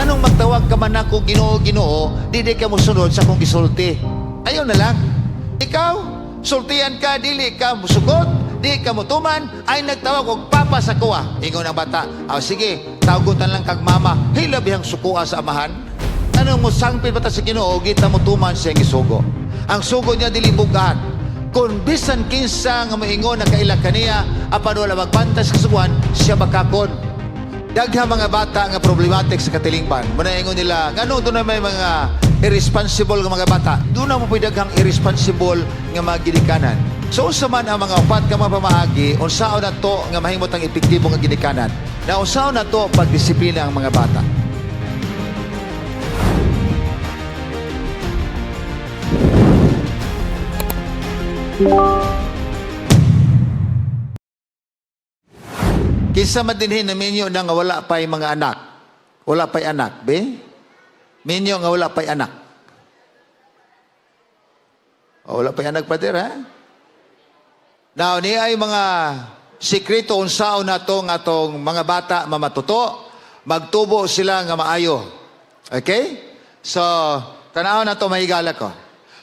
Nganong magtawag ka man ako Ginoo, Ginoo, di ka mo sunod sa kong gisulti. Ayaw na lang. Ikaw, sultian ka, dili ka musugot, di ka mutuman, ay nagtawag og papa sa kuwa. Ingon ang bata, sige, tawagutan lang kag mama, hilabihang sukuha sa amahan. Anong mo sangpil bata sa Ginoo, gita mutuman siyang isugo. Ang sugo niya dili bugat. Kung bisan kinsa nga maingon na kaila kaniya, apan wala magpantas kasuguan, siya makakon. Daghang mga bata nga problematic sa katilingban. Manaingon nila, ngano doon na may mga irresponsible nga mga bata. Doon na mo pwede daghang irresponsible nga mga ginikanan. So unsa man ang mga upat ka mga pamaagi, unsaon na to nga mahimot ang epektibo nga ginikanan. Na unsaon na to pagdisiplina ang mga bata. Kinsa man dinhi na minyo na nga wala pa'y mga anak. Wala pa'y anak, be? Minyo nga wala pa'y anak. Wala pa'y anak, pader, ha? Now, ni ay mga sikreto unsaon na to nga tong mga bata mamatuto, magtubo sila nga maayo. Okay? So, tanaw na to mahigala ko.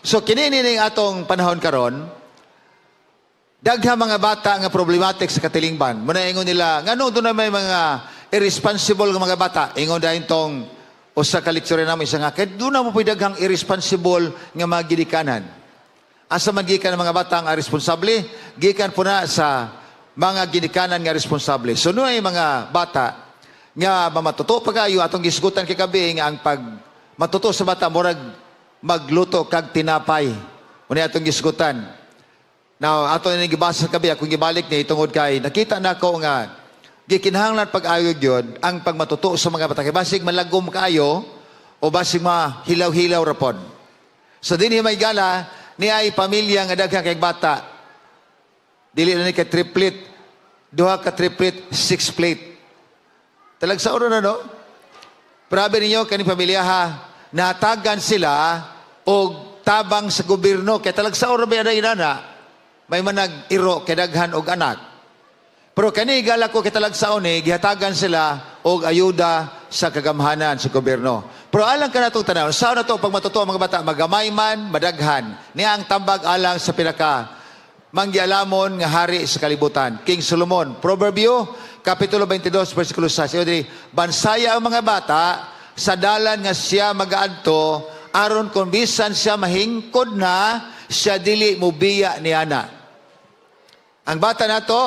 So, kininining atong panahon karon, daghang mga bata nga problematic sa katilingban. Muna ingon nila, ngano doon na may mga irresponsible nga mga bata. Ingon dahil tong usa ka lecture namin isa nga, kaya doon na mo daghang irresponsible nga mga ginikanan. Asa man gikan ng mga bata nga responsable, gikan po na sa mga ginikanan nga responsable. So noon ay mga bata nga mamatuto pagayo atong gisgutan kay gabi nga ang pag matuto sa bata murag magluto kag tinapay. Muna atong gisgutan. Now, ato na gibasa kabi, akong gibalik niya itungod kay, nakita na ko nga, gikinahanglan pag-ayog yun, ang pagmatuto sa mga bata. Kaya basig malagom kaayo, o basig mahilaw-hilaw rapon. So, din may gala, niya ay pamilya nga daghang kay bata. Dili na ni ka triplet, duha ka triplet, 6 plate. Talag sa oras na, no? Prabi ninyo, kaning pamilya ha, natagan sila, o tabang sa gobyerno, kaya talag sa oras ba yan inana, may manag iro kedaghan og anak. Pero kani gala ko kitalag sa oni gihatagan sila og ayuda sa kagamhanan sa gobyerno. Pero alang ka natong tanaw, sao na to pag matuto ang mga bata magamay man madaghan niya ang tambag alang sa pinaka manggialamon nga hari sa kalibutan. King Solomon, Proverbio kapitulo 22 bersikulo 6. Bansaya ang mga bata sa dalan nga siya magaadto aron kung bisan siya mahingkod na siya dili mubiya ni ana. Ang bata na to,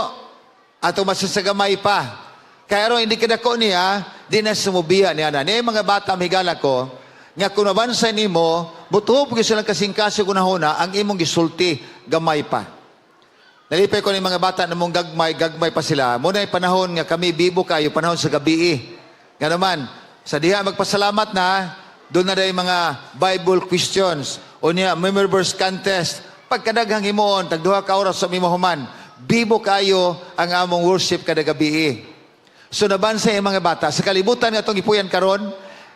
ato masasagamay pa. Kaya ro hindi kadako niya, di na sumubiya ni ana. Niya mga bata, mahigala ko, nga kung nabansa ni mo, butuho po silang kasingkasyo kunahuna, ang imong gisulti, gamay pa. Nalipay ko ni mga bata na mong gagmay pa sila. Muna ay panahon nga kami bibo kayo, panahon sa gabi. Nga naman, sa diha magpasalamat na, doon na day mga Bible questions, o niya, memory verse contest, pagkadaghang himoon, tagduha ka oras sa mimahuman, bibo kayo ang among worship kada gabi. So nabansa yung mga bata. Sa kalibutan nga itong ipuyan karon,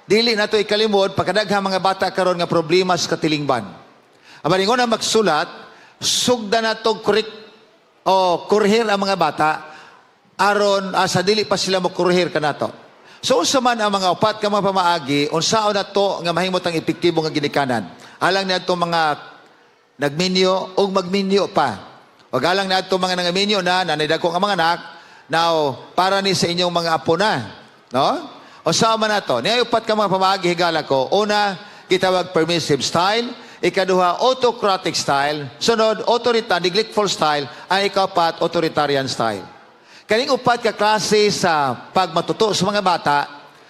dili na ito ikalimod, pagkadaghang mga bata karon nga problema sa katilingban. Abaningon na magsulat, sugda na itong kurhir ang mga bata, aron sa dili pa sila makurhir ka na to. So unsa man ang mga upat ka mga pamaagi, unsaon na to nga mahimot ang epektibo nga ginikanan. Alang na itong mga nagminyo o magminyo pa. O galang na itong mga nangaminyo na nanidako ang mga anak, now, para ni sa inyong mga apo na. No? O saan man na ito? Niyayupat ka mga pamahagi, higala ko. Una, kitawag permissive style. Ikaduha, autocratic style. Sunod, neglectful style. Ang ikapat, authoritarian style. Kaning upat ka klase sa pagmatuto sa mga bata,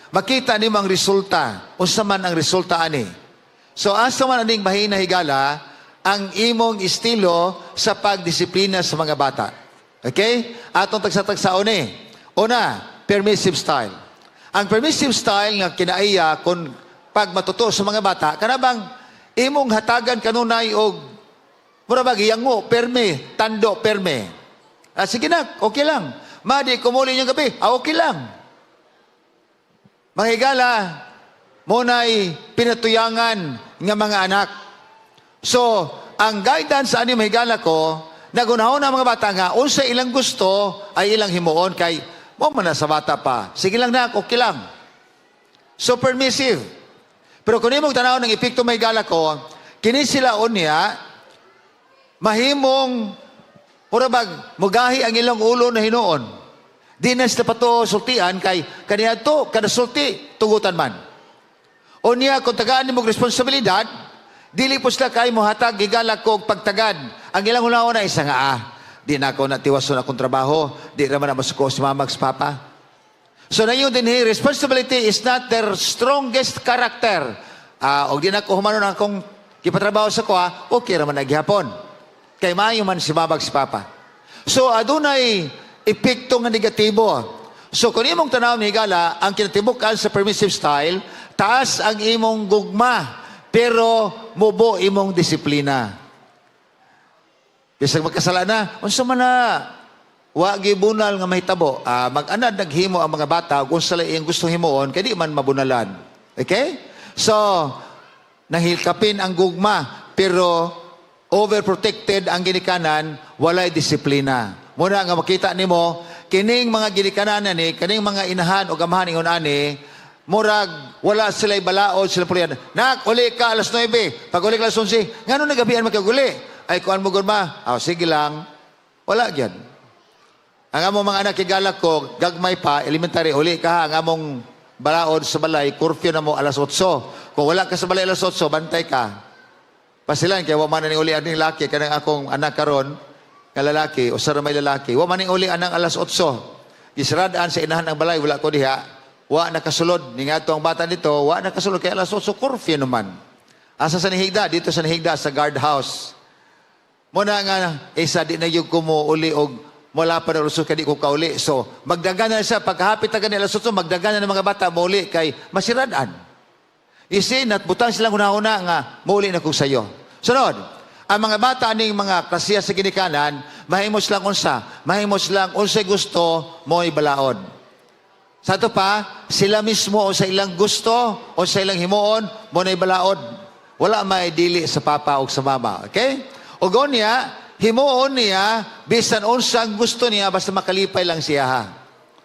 makita ni mga resulta. Unsa man ang resulta ani. So, asa man aning mahina higala, ang imong estilo sa pagdisiplina sa mga bata. Okay? Atong tagsa-tagsaon eh. Una, permissive style. Ang permissive style nga kinaiya kung pagmatuto sa mga bata, kanabang imong hatagan kanunay og mura ba giyango, perme, tando, perme. Sige na, okay lang. Madi, kumuli niyang gabi, okay lang. Mahigala, muna'y pinatuyangan nga mga anak. So, ang guidance sa aning mahigala ko, nagunahon na mga bata nga, unsa ilang gusto ay ilang himuon kay, mo man na sa bata pa. Sige lang na, okay lang. So permissive. Pero kung imong tanaw ng epekto may higala ko, kini sila unya, mahimong murabag, mugahi ang ilang ulo na hinuon. Di na sila pato sultian kay kaniya to, kada sulti, tugutan man. Unya, kung tagaan ni mong responsibilidad, dili po sila kay muhatag, higala ko pagtagad. Ang ilang unaon na isa nga, di na ako natiwason akong trabaho, di naman na masuko si mama si papa. So na yun din, responsibility is not their strongest character. O di na ko humano na akong kipatrabaho sa ko, okay naman naghihapon. Kay mayo man si mama si papa. So adunay epekto nga negatibo. So kung imong tanaw ni higala, ang kinatibukan sa permissive style, taas ang imong gugma, pero mubo imong disiplina. Bisag magkasala na, unsa man na, wa gibunal nga mahitabo, mag-anad naghimo ang mga bata, kung sila iyang gustong himuon, kaya di man mabunalan. Okay? So, nahilkapin ang gugma, pero overprotected ang ginikanan, walay disiplina. Muna nga makita nimo, kining mga ginikanan ni, kining mga inahan o gamahan ingon ani, murag, wala sila'y balaod, sila pulian. Nak, uli ka alas 9. Pag uli ka alas 11, nga nung nagabihan magkaguli? Ay, kuhan mo gulma. Sige lang. Wala yan. Ang among mga anak igalak ko, gagmay pa, elementary, uli ka, ang among balaod sa balay, curfew na mo alas 8. Kung wala ka sa balay alas 8, bantay ka. Pasilan, kaya waman na ni uli aning laki, kanang akong anak karon nga lalaki, o sara may lalaki, waman ni uli anang alas 8. Gisradaan sa inahan ng balay, wala ko diha. Wa nakasulod. Ni nga ang bata nito, wa nakasulod. Kaya alas 8, curfew naman. Asa sa Nihigda? Dito sa Nihigda, sa guardhouse. Muna nga, isa di na yung kumuuli o mula pa na rusos ka di ko kauli. So, magdagan na siya. Pagkahapit na ganyan alas 8, magdagan na ng mga bata, mauli kay masiradaan. Isin at butang silang una-una nga, mauli na kong sayo. Sunod, ang mga bata ning mga klasiya sa ginikanan, mahimos lang unsa. Mahimos lang unsay gusto, mo'y balaod. Sa ito pa, sila mismo o sa ilang gusto o sa ilang himuon, mo na'y balaod. Wala may dili sa papa o sa mama. Okay? O niya, himuon niya, bisan unsang gusto niya, basta makalipay lang siya ha.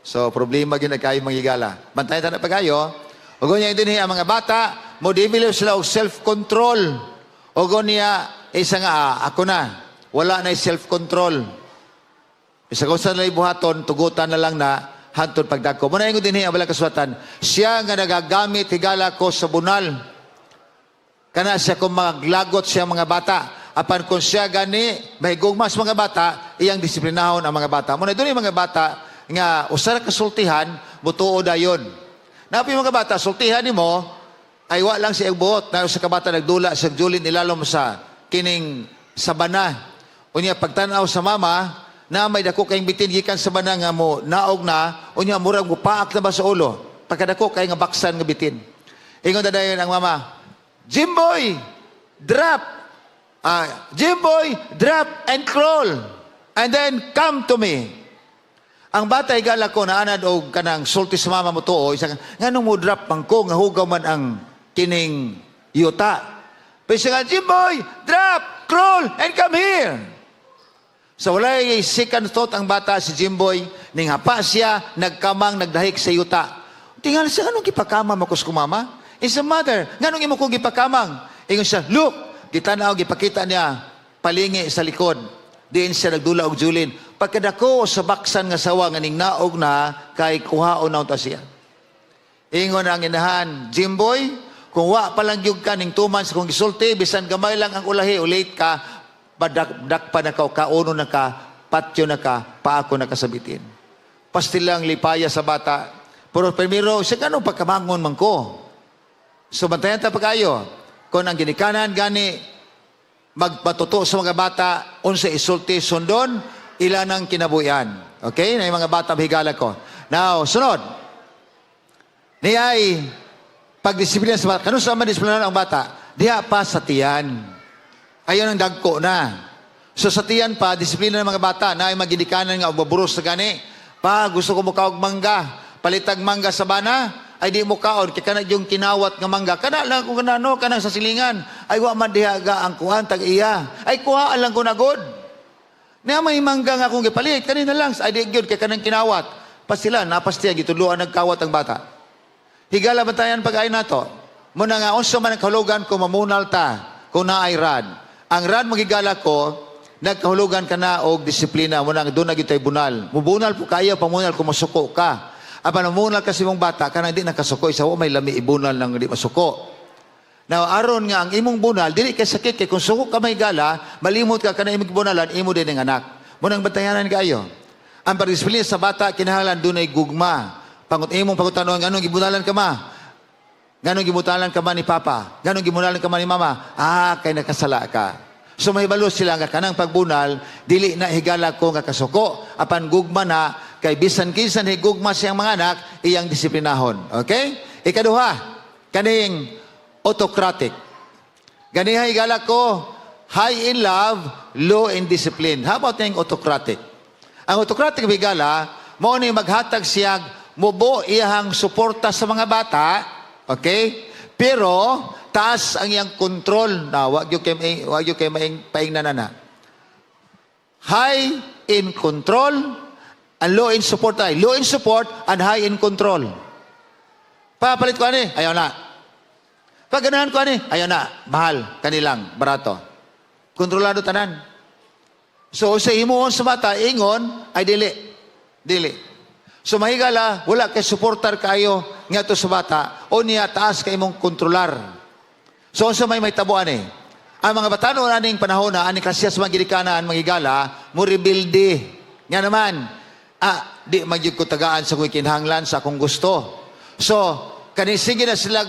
So, problema yun na kayo manghigala. Bantayan tayo na pagayo. O niya, din ang mga bata, mo develop sila og self-control. O niya, isa nga, ako na. Wala na self-control. Isa ko sa nalay buhaton, tugutan na lang na, hantod pagdako. Muna yung din ang balang kasulatan, siya nga nagagamit higala ko sa bunal. Kana siya kung maglagot siya mga bata. Apan kung siya gani, mahigugmas mga bata, iyang disiplinahon ang mga bata. Muna doon yung mga bata, nga usara kasultihan, mutuo dayon. Napi mga bata, sultihan ni mo, ay wa lang siya buot, na sa kabata nagdula, sa julin ilalom sa kining sabana. Unya pagtanaw sa mama, na may dako kayong bitin, gikan sa bana nga mo, naog na, unya murag mo, paak na ba sa ulo? Pagkadako kayo nga baksan nga bitin. Ingon na dayon ang mama, Jimboy, drop! Jimboy, drop and crawl. And then, come to me. Ang bata, igala ko na anad o kanang sulti sa mama mo to, o isang, nga nung mo drop pang ko, nga hugaw man ang kining yuta. Pero siya nga, Jimboy, drop, crawl, and come here. So, wala yung second thought ang bata, si Jimboy, ning hapa siya, nagkamang, nagdahik sa yuta. Tingnan siya, anong gipakamang mo kus kumama? It's a mother. Nga nung imo kong gipakamang? Ingon siya, look, gitanaw, gipakita niya, palingi sa likod. Diin siya nagdula og julin. Pagkadako sa baksan nga sawa, nga ning naog na, kay kuhaon na siya. Ingon ang inahan, Jimboy, kung wa palang yung ka, ning 2 months, kung gisulti, bisan gamay lang ang ulahi, ulit ka, padak pa na ka, kauno na ka, patyo na ka, paako na kasabitin. Pastilang lipaya sa bata. Pero primero, siya ganun pagkamangon man ko. So, bantayan ta pa kayo. Kung ang ginikanan, gani, magpatuto sa mga bata, unsa isulti, sundon, ilan ang kinabuyan. Okay? Na yung mga bata, higala ko. Now, sunod. Niyay, pagdisiplina sa bata. Kanong sama disiplina ang bata? Diha pa sa tiyan. Ayun ang dagko na. So sa tiyan pa, disiplina ng mga bata, na ay maginikanan nga, maburos sa gani. Pa, gusto ko mukha og mangga. Palitag mangga sa bana, ay di mo kaon, kaya kana yung kinawat nga mangga. Kana lang kung kanano, kanang sa silingan. Ay wa man dihaga ang kuhan, tag iya. Ay kuha lang ko na god. Niya may mangga nga akong gipalit, kanina lang, ay di yun, kaya kanang kinawat. Pas sila, napas tiya, gituluan nagkawat ang bata. Higala bantayan pag-ayon nato. Muna nga, unsa man ang kahulugan kung mamunal ta, kung naay rad. Ang rad magigala ko, nagkahulugan ka na og disiplina. Muna nga, doon na gitay bunal. Mubunal po kayo, pamunal kung masuko ka. Apan mamunal kasi mong bata, ka na hindi nakasuko. Isa may lami ibunal nang hindi masuko. Now, aron nga ang imong bunal, dili kay sakit kay kung suko ka may gala, malimot ka na imong bunalan, imo din ang anak. Munang bantayanan kayo. Ang pagdisiplina sa bata, kinahanglan doon ay gugma. Imong pagutanon, ganong gibunalan ka ma? Ganong gibunalan ka ma ni Papa? Ganong gibunalan ka ma ni Mama? Kay nakasala ka. So may balo sila nga kanang pagbunal, dili na higala ko nga kasuko, apan gugma na, kay bisan kinsan higugma siyang mga anak, iyang disiplinahon. Okay? Ikaduha, kaning autocratic. Ganiha higala ko, high in love, low in discipline. How about yung autocratic? Ang autocratic higala, mo ni maghatag siyag, mubo iyang suporta sa mga bata, okay? Pero, taas ang iyang control na wag yung kay maing paing nanana. High in control and low in support. Low in support and high in control. Papalit ko ani, ayaw na. Pag ganahan ko ani, ayaw na. Mahal, kanilang, barato. Kontrolado tanan. So, sa imuhon sa bata, ingon, ay dili. Dili. So mahigala, wala kay supportar kayo nga to sa bata o niya taas kay imong kontrolar. So sa may tabuan ang mga batano aning panahon na aning klasya sa mga gidikanan mahigala, mo rebuildi. Nga naman, di magyud ko tagaan sa kuy kinahanglan sa akong gusto. So, kani sige na sila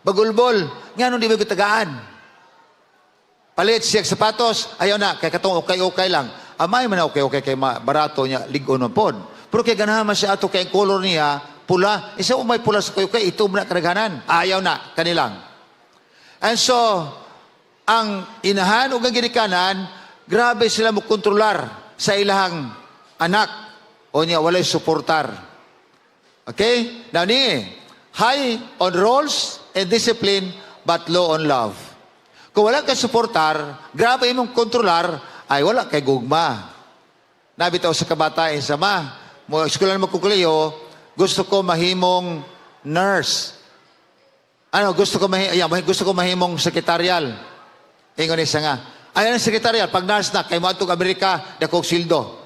bagulbol, nga di ba ko tagaan? Palit siya sapatos, ayaw na, kay katong okay-okay lang. Amay man okay-okay kay barato niya, ligon na pod. Pero kaya ganahan siya ato kay color niya, pula. Isa may pula sa kayo kay ito na karaganan. Ayaw na, kanilang. And so, ang inahan o ang ginikanan, grabe sila mo kontrolar sa ilahang anak. O niya, walay suportar. Okay? Now ni, high on roles and discipline, but low on love. Kung wala ka suportar, grabe imong kontrolar, ay wala kay gugma. Nabitaw sa kabataan sa mo eskwela na magkukuliyo, gusto ko mahimong nurse. Gusto ko mahimong sekretarial. Ingon isa nga. Ayan ang sekretarial, pag nurse na, kay matug Amerika, dakog sildo.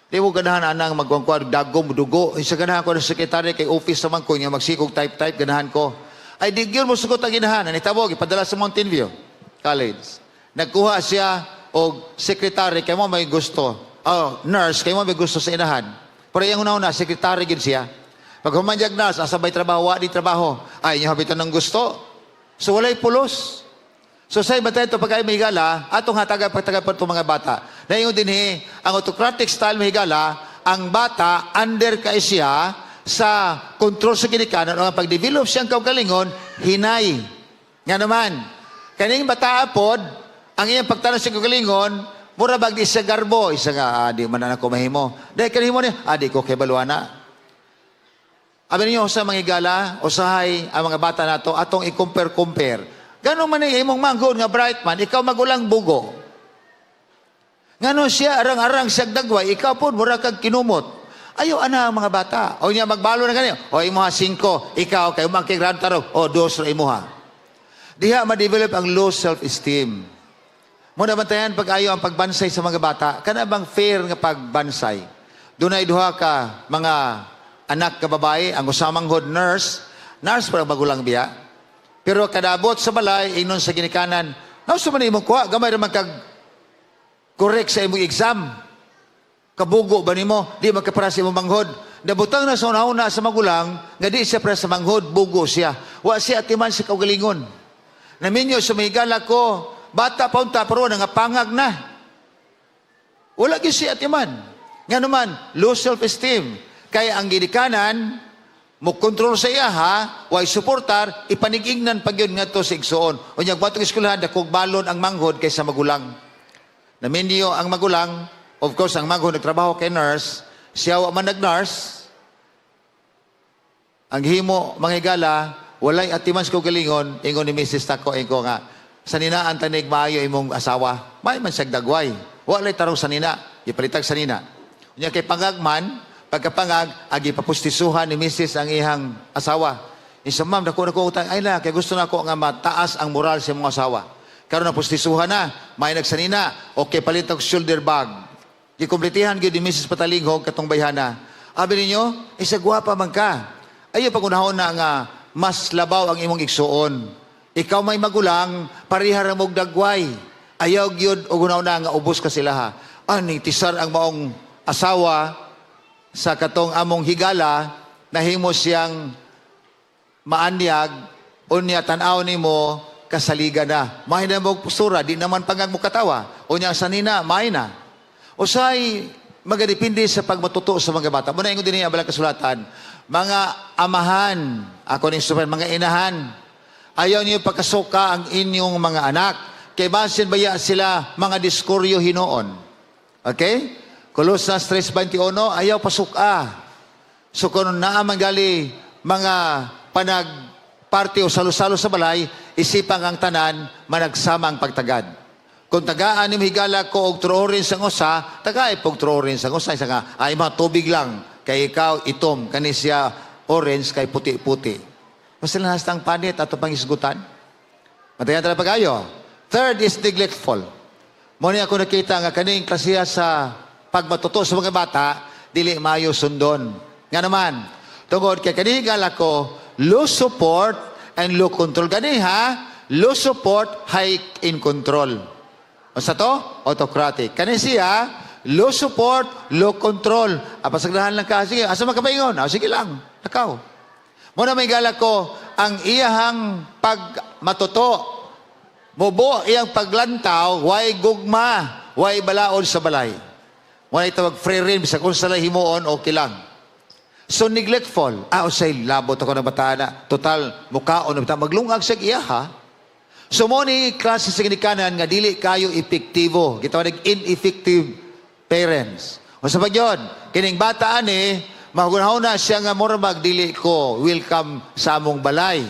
Di mo ganahan anang magwangkwad, dagom, dugo. Isa ganahan ko ng sekretarial, kay office naman ko, niya magsikog type-type, ganahan ko. Ay, di gyud mo sugot ang ginahan. Nitawag, ipadala sa Mountain View College. Nagkuha siya og secretary, kay mo may gusto. Nurse, kay mo may gusto sa inahan. Pero yung una-una, sekretary gid siya. Pag humanjag nurse, asabay trabaho, di trabaho. Ay, niya habitan ng gusto. So, walay pulos. So, sa iba tayo ito, pagka mahigala, atong hataga pagtagapon itong mga bata. Dahil din ang autocratic style mahigala, ang bata, under kay siya, sa control sa ginikanan, o ang pag-develop siyang kaugalingon, hinay. Nga naman, kaning bata apod, ang iyang pagtanong sa kaugalingon, mura bag di sa garbo, isa nga, di man na ako mahimo. Dahil kanimo niya, di ko kay baluana. Abi ninyo, sa mga igala, usahay ang mga bata nato atong i-compare. Ganon man imong manggod nga bright man, ikaw magulang bugo. Ganon siya, arang-arang siyag dagway, ikaw po, mura kag kinumot. Ayaw, ang mga bata. O niya, magbalo na ganyan. O, imuha 5, ikaw, kayo magkigrad tarong, o, 2 na imuha. Diha, ma-develop ang low self-esteem. Muna bantayan pag-ayo ang pagbansay sa mga bata. Kana bang fair nga pagbansay? Doon ay duha ka mga anak ka babae, ang usamang hod nurse para magulang biya. Pero kadabot sa balay, inon sa ginikanan, nauso man imong kuha, gamay naman kag correct sa imong exam. Kabugo ba nimo? Di magkapara sa imong manghod. Nabutang na sa una sa magulang, nga di siya para sa manghod, bugo siya. Wa siya atiman sa kaugalingon. Naminyo, sumigala ko, bata pa unta, pero nga pangag na. Wala gyud siya atiman. Nga naman, low self-esteem. Kaya ang ginikanan, mo kontrol sa iya way suportar, ipanigingnan pag yun nga to sa igsoon. O niyang batong eskwelahan, dakog balon ang manghod kaysa magulang. Naminyo ang magulang, of course, ang manghod nagtrabaho kay nurse, siya wa man nag-nurse, ang himo, mga higala, walay atiman sa kaugalingon, ingon ni Mrs. Tako, ingo nga, saninaan tanig maayo imong asawa, may man siyag dagway. Walay tarong sanina, ipalitag sanina. Unya kay pangagman, pagkapangag, agi papustisuhan ni Mrs. ang ihang asawa. Isa, ma'am, dako utang. Ay la, kaya gusto na ako nga mataas ang moral sa mga asawa. Karon na pustisuhan na, may nagsanina, okay, palit ang shoulder bag. Gikompletihan gyud ni Mrs. Patalinghog katong bayhana. Abi ninyo, isa gwapa man ka. Ayo pagunahon na nga mas labaw ang imong igsuon. Ikaw may magulang, pareha ra mog dagway. Ayaw gyud og unahon na nga ubos ka sila ha. Ani tisar ang maong asawa sa katong among higala nahimo siyang maanyag unya tan-aw nimo kasaliga na. May na mog postura, di naman pangag mo katawa. Unya sanina, may na. Usay magadepende sa pagmatuto sa mga bata. Muna ingon din abala kasulatan, mga amahan, ako ni super, mga inahan, ayaw niyo pagkasuka ang inyong mga anak. Kay basin baya sila mga diskuryo hinoon. Okay? Kolosas 3:21, ayaw pasuka. So kung naaman gali mga panagparty o salo-salo sa balay, isipang ang tanan, managsama ang pagtagad. Kung tagaan ni higala ko og trorin sa ngosa, tagaay pog trorin sa ngosa, isa nga, ay mga tubig lang, kay ikaw itom, kani siya orange, kay puti-puti. Basta lang hastang panit ato pang isgutan. Matayan talaga pag-ayo. Third is neglectful. Muna ako nakita nga kaning klasiya sa pagmatuto sa mga bata, dili maayo sundon. Nga naman, tungod kay kaning higala ko, low support and low control. Gani ha, low support, high in control. O sa to? Autocratic. Kani siya, low support, low control. Pasagdahan lang ka. Sige, asa makapaingon? Sige lang. Nakaw. Muna may gala ko, ang iyahang pagmatuto, mubo iyang paglantaw, way gugma, way balaod sa balay. Muna itawag free rein, bisa kung sala himuon, okay lang. So neglectful. Usay, labot ako na bata na. Total, mukhaon na bata. Maglungag sa iyaha. So mo ni klase sa ginikanan nga dili kayo epektibo. Gitawag ineffective parents. O sa pagyon, kining bata ani, magunahon na siya nga mura magdili ko welcome sa among balay.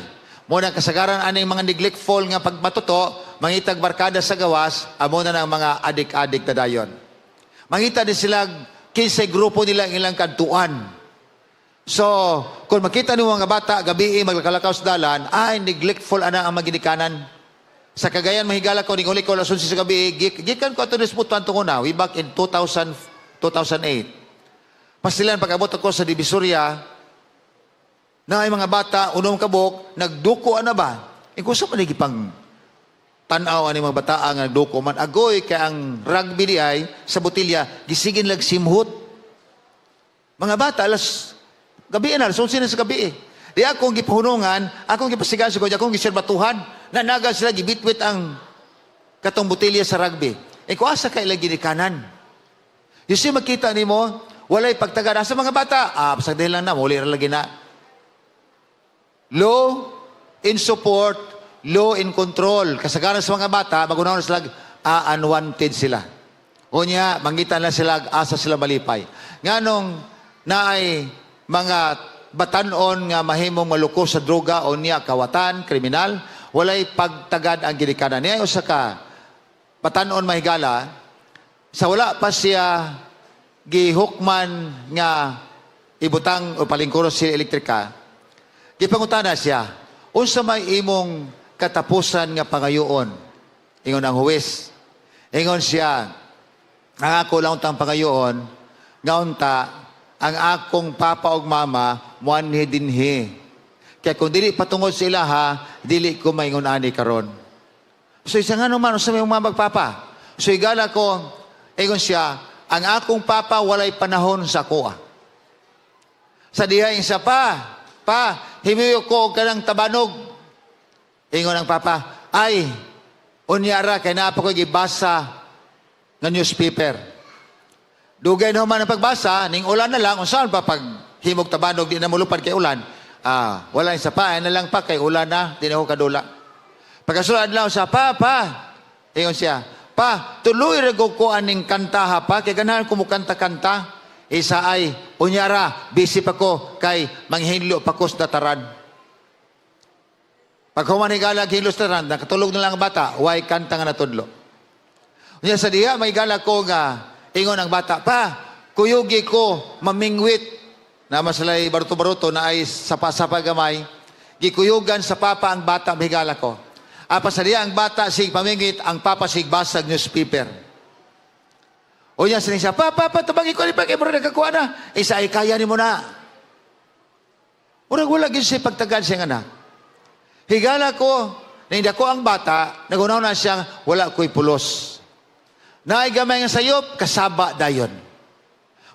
Mo na kasagaran aning mga neglectful nga pagmatuto, mangitag barkada sa gawas, amo na ng mga adik-adik na dayon. Mangita din sila kinsay grupo nila ilang kantuan. So, kung makita niyo mga bata gabi maglakalakaw sa dalan, ay neglectful ana ang maginikanan. Sa Cagayan, mahigala ko, ning uli ko, lasun sa gabi, gikan ko ito nisputuan ito na, way back in 2008. Pasilan, pag-abot ako sa Divisoria, na ay mga bata, unong kabok, nagduko na ba? Kung sa manigi pang tanaw ani mga bata ang nagduko man, agoy kay ang rugby di ay, sa botilya, gisigin lag simhut. Mga bata, alas, gabi na, lasun sila sa gabi. Di akong gipahunungan, akong gipasigan sa kanya, akong giserbatuhan, na nagal sila gibitwit ang katong botelya sa rugby. Kung asa kay lagi ni kanan. You see, makita ni mo, walay pagtagada sa mga bata. Pasagdahin lang na, muli lagi na. Low in support, low in control. Kasagaran sa mga bata, magunahon sila, unwanted sila. O niya, mangitan lang sila, asa sila malipay. Nganong naay mga batanon nga mahimong maluko sa droga o niya kawatan, kriminal, walay pagtagad ang ginikanan. Niya usa ka batanon mahigala, sa wala pa siya gihukman nga ibutang o palingkuros sila elektrika, gipangutana siya, unsa may imong katapusan nga pangayoon? Ingon ang huwes. Ingon siya, ang ako lang untang pangayoon, nga unta, ang akong papa o mama, muanhi dinhi. Kaya kung dili patungod sa ilaha, dili ko maingon ani karon. So isa nga naman, sa may mga magpapa. So igala ko, ingon siya, ang akong papa walay panahon sa kuha. Sa diha isa pa, himiyo ko ka ng tabanog. Ingon ang papa, ay, unyara, kay naapa ko gibasa ng newspaper. Dugay na man ang pagbasa, ning ulan na lang, kung saan pa pag himog tabanog, di na mulupad kay ulan, wala yung sapa, na lang pa, kay ulan na, di na ako kadula. Pagkasulad lang sa ingon siya, tuloy rago ko aning kanta ha pa, kay ganahan ko mo kanta-kanta, isa ay, unyara, busy pa ko, kay manghinlo pa ko sa dataran. Pag humanigala, hinlo sa dataran, nakatulog na lang ang bata, way kanta nga natudlo. Unya sa diha, may gala ko nga, ingon ang bata, kuyugi ko, mamingwit, na masalay baruto-baruto na ay sapa-sapa gamay, gikuyugan sa papa ang bata mahigala ko. Apasaliya ang bata sig pamingit, ang papa sig basag newspaper. O niya siya, papa, tabagi ko ni pa, kaya mo rin nagkakuha na. Isa ay kaya ni mo na. Urang wala gin siya pagtagan siya anak. Higala ko, nainda ko ang bata, nagunaw na siyang wala ko'y pulos. Naigamay nga sayop, kasaba dayon.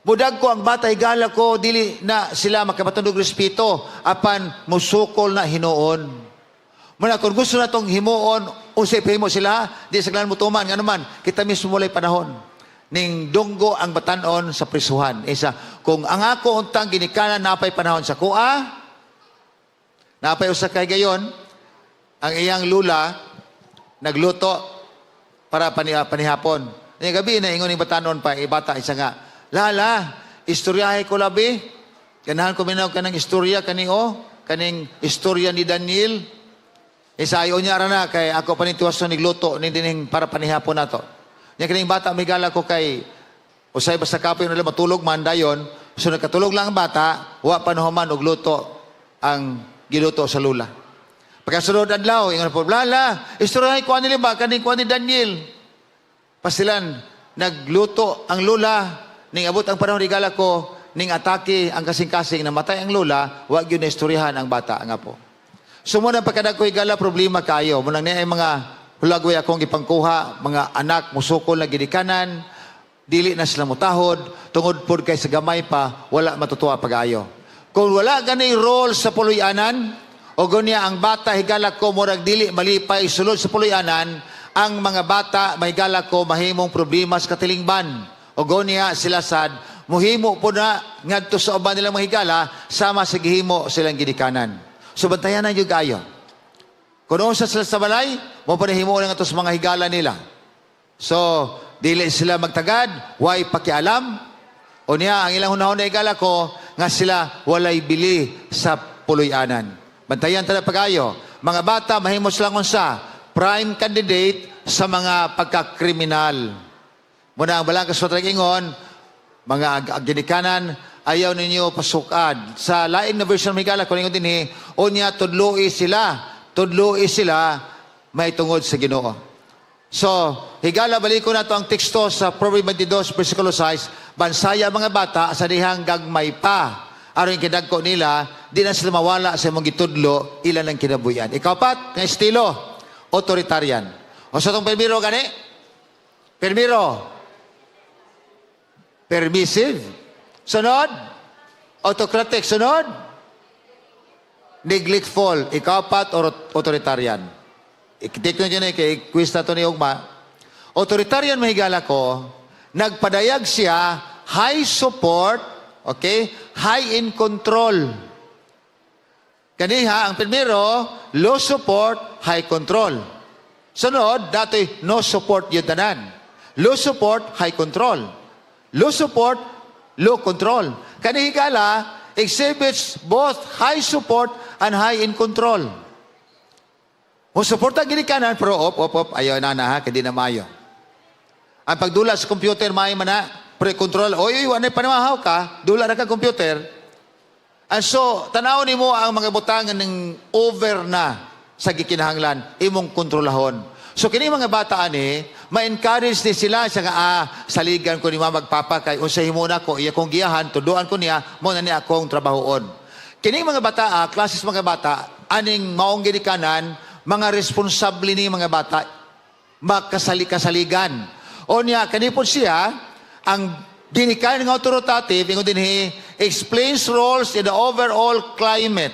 Budag ko ang bata, higala ko, dili na sila makapatundog respeto, apan musukol na hinuon. Muna, kung gusto na itong himuon, usay mo sila, di sa kailan mutuman, nga naman, kita mismo mulay panahon. Ning dunggo ang batanon sa prisuhan. Isa, kung ang ako untang ginikanan, napay panahon sa kuha, napay usa kay gayon, ang iyang lula, nagluto para panihapon. Ngayon gabi na ingon yung batanon pa, ibata isa nga, Lala, istoryahe ko labi. Ganahan ko minaw ka ng istorya kaning istorya ni Daniel. Isa ayaw niya na kay ako panituwas na nigluto ni dining para panihapon na to. Niya kaning bata, may gala ko kay usay basta kapoy nila matulog man dayon. So nagkatulog lang ang bata, wa panuhuman og luto ang giluto sa lula. Pagkasunod adlaw, ingon po, Lala, istoryahe ko nila ba kaning kuha ni Daniel. Pasilan, nagluto ang lula, ning abot ang panahon rigala ko, ning atake ang kasing-kasing, namatay ang lula, wag yun na istoryahan ang bata nga po. Sumunod pagkadag ko higala, problema kayo. Munang niya ay mga hulagway akong ipangkuha, mga anak, musukol na gidikanan, dili na sila mutahod, tungod pod kay sa gamay pa, wala matutuwa pag-ayo. Kung wala ganay role sa puluyanan, o gunya ang bata, higala ko, murag dili malipay, sulod sa puluyanan, ang mga bata, mahigala ko, mahimong problema sa katilingban. O gonya sila sad, muhimo po na ngadto sa uban nilang mahigala, sama sa gihimo silang gidikanan. So bantayan na yung gayo. Kung sa sila sa balay, mo pa himo na nga sa mga higala nila. So, dili sila magtagad, way pakialam. O niya, ang ilang hunahon na higala ko, nga sila walay bili sa puluyanan. Bantayan tayo pag-ayo. Mga bata, mahimo silang unsa, prime candidate sa mga pagkakriminal. Muna ang balang kasutag ingon, mga ginikanan, ayaw ninyo pasukad. Sa laing na version ng higala, kung ingon din o niya, tudloi sila, may tungod sa Ginoo. So, higala, balik ko na ito ang teksto sa Proverbs 22, versikulo 6, bansaya mga bata, sa dihang gagmay pa. Aron kinagko nila, di na sila mawala sa mong gitudlo, ilan ang kinabuyan. Ikapat, nga estilo, authoritarian. O sa itong permiro gani? Permissive. Sunod, autocratic. Sunod, neglectful. Ikapat, authoritarian. Ikitik na dyan kay quiz na ito ni Ugma. Authoritarian, mahigala ko, nagpadayag siya, high support, okay, high in control. Kaniha, ang primero, low support, high control. Sunod, dati, no support yun tanan. Low support, high control. Low support, low control. Kanihigala, exhibits both high support and high in control. Kung support ang ginikanan, pero ayaw na ha, hindi na mayo. Ang pagdula sa computer, may man na, pre-control, wanay panamahaw ka, dula na ka computer. And so, tanaw ni mo ang mga butangan ng over na sa gikinahanglan, imong kontrolahon. So, kini mga bata ma-encourage din sila sa saligan ko ni magpapa kay unsay muna ko, iya kong giyahan, tuduan ko niya, mo na niya akong trabahoon. Kini mga bata, klases mga bata, aning maong ginikanan, mga responsable ni mga bata, makasaligan. O niya, kanipon siya, ang ginikanan ng authoritative, ingon din explains roles in the overall climate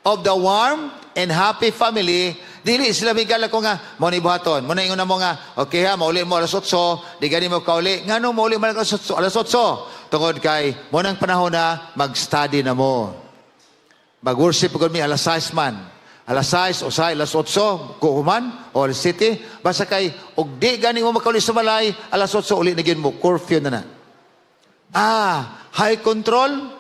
of the warm and happy family. Dili sila bigala ko nga, mo ni buhaton. Mo na ingon na mo nga, okay ha, mauli mo alas 8, di gani mo kauli. Nga no, mauli mo alas 8. Tungod kay, mo nang panahon na, mag-study na mo. Mag-worship ko mi alas 6 man. Alas 6, o sa alas 8, kuhuman, o alas 7. Basta kay, og di gani mo makauli sa balay, alas 8 uli na gin mo, curfew na na. High control,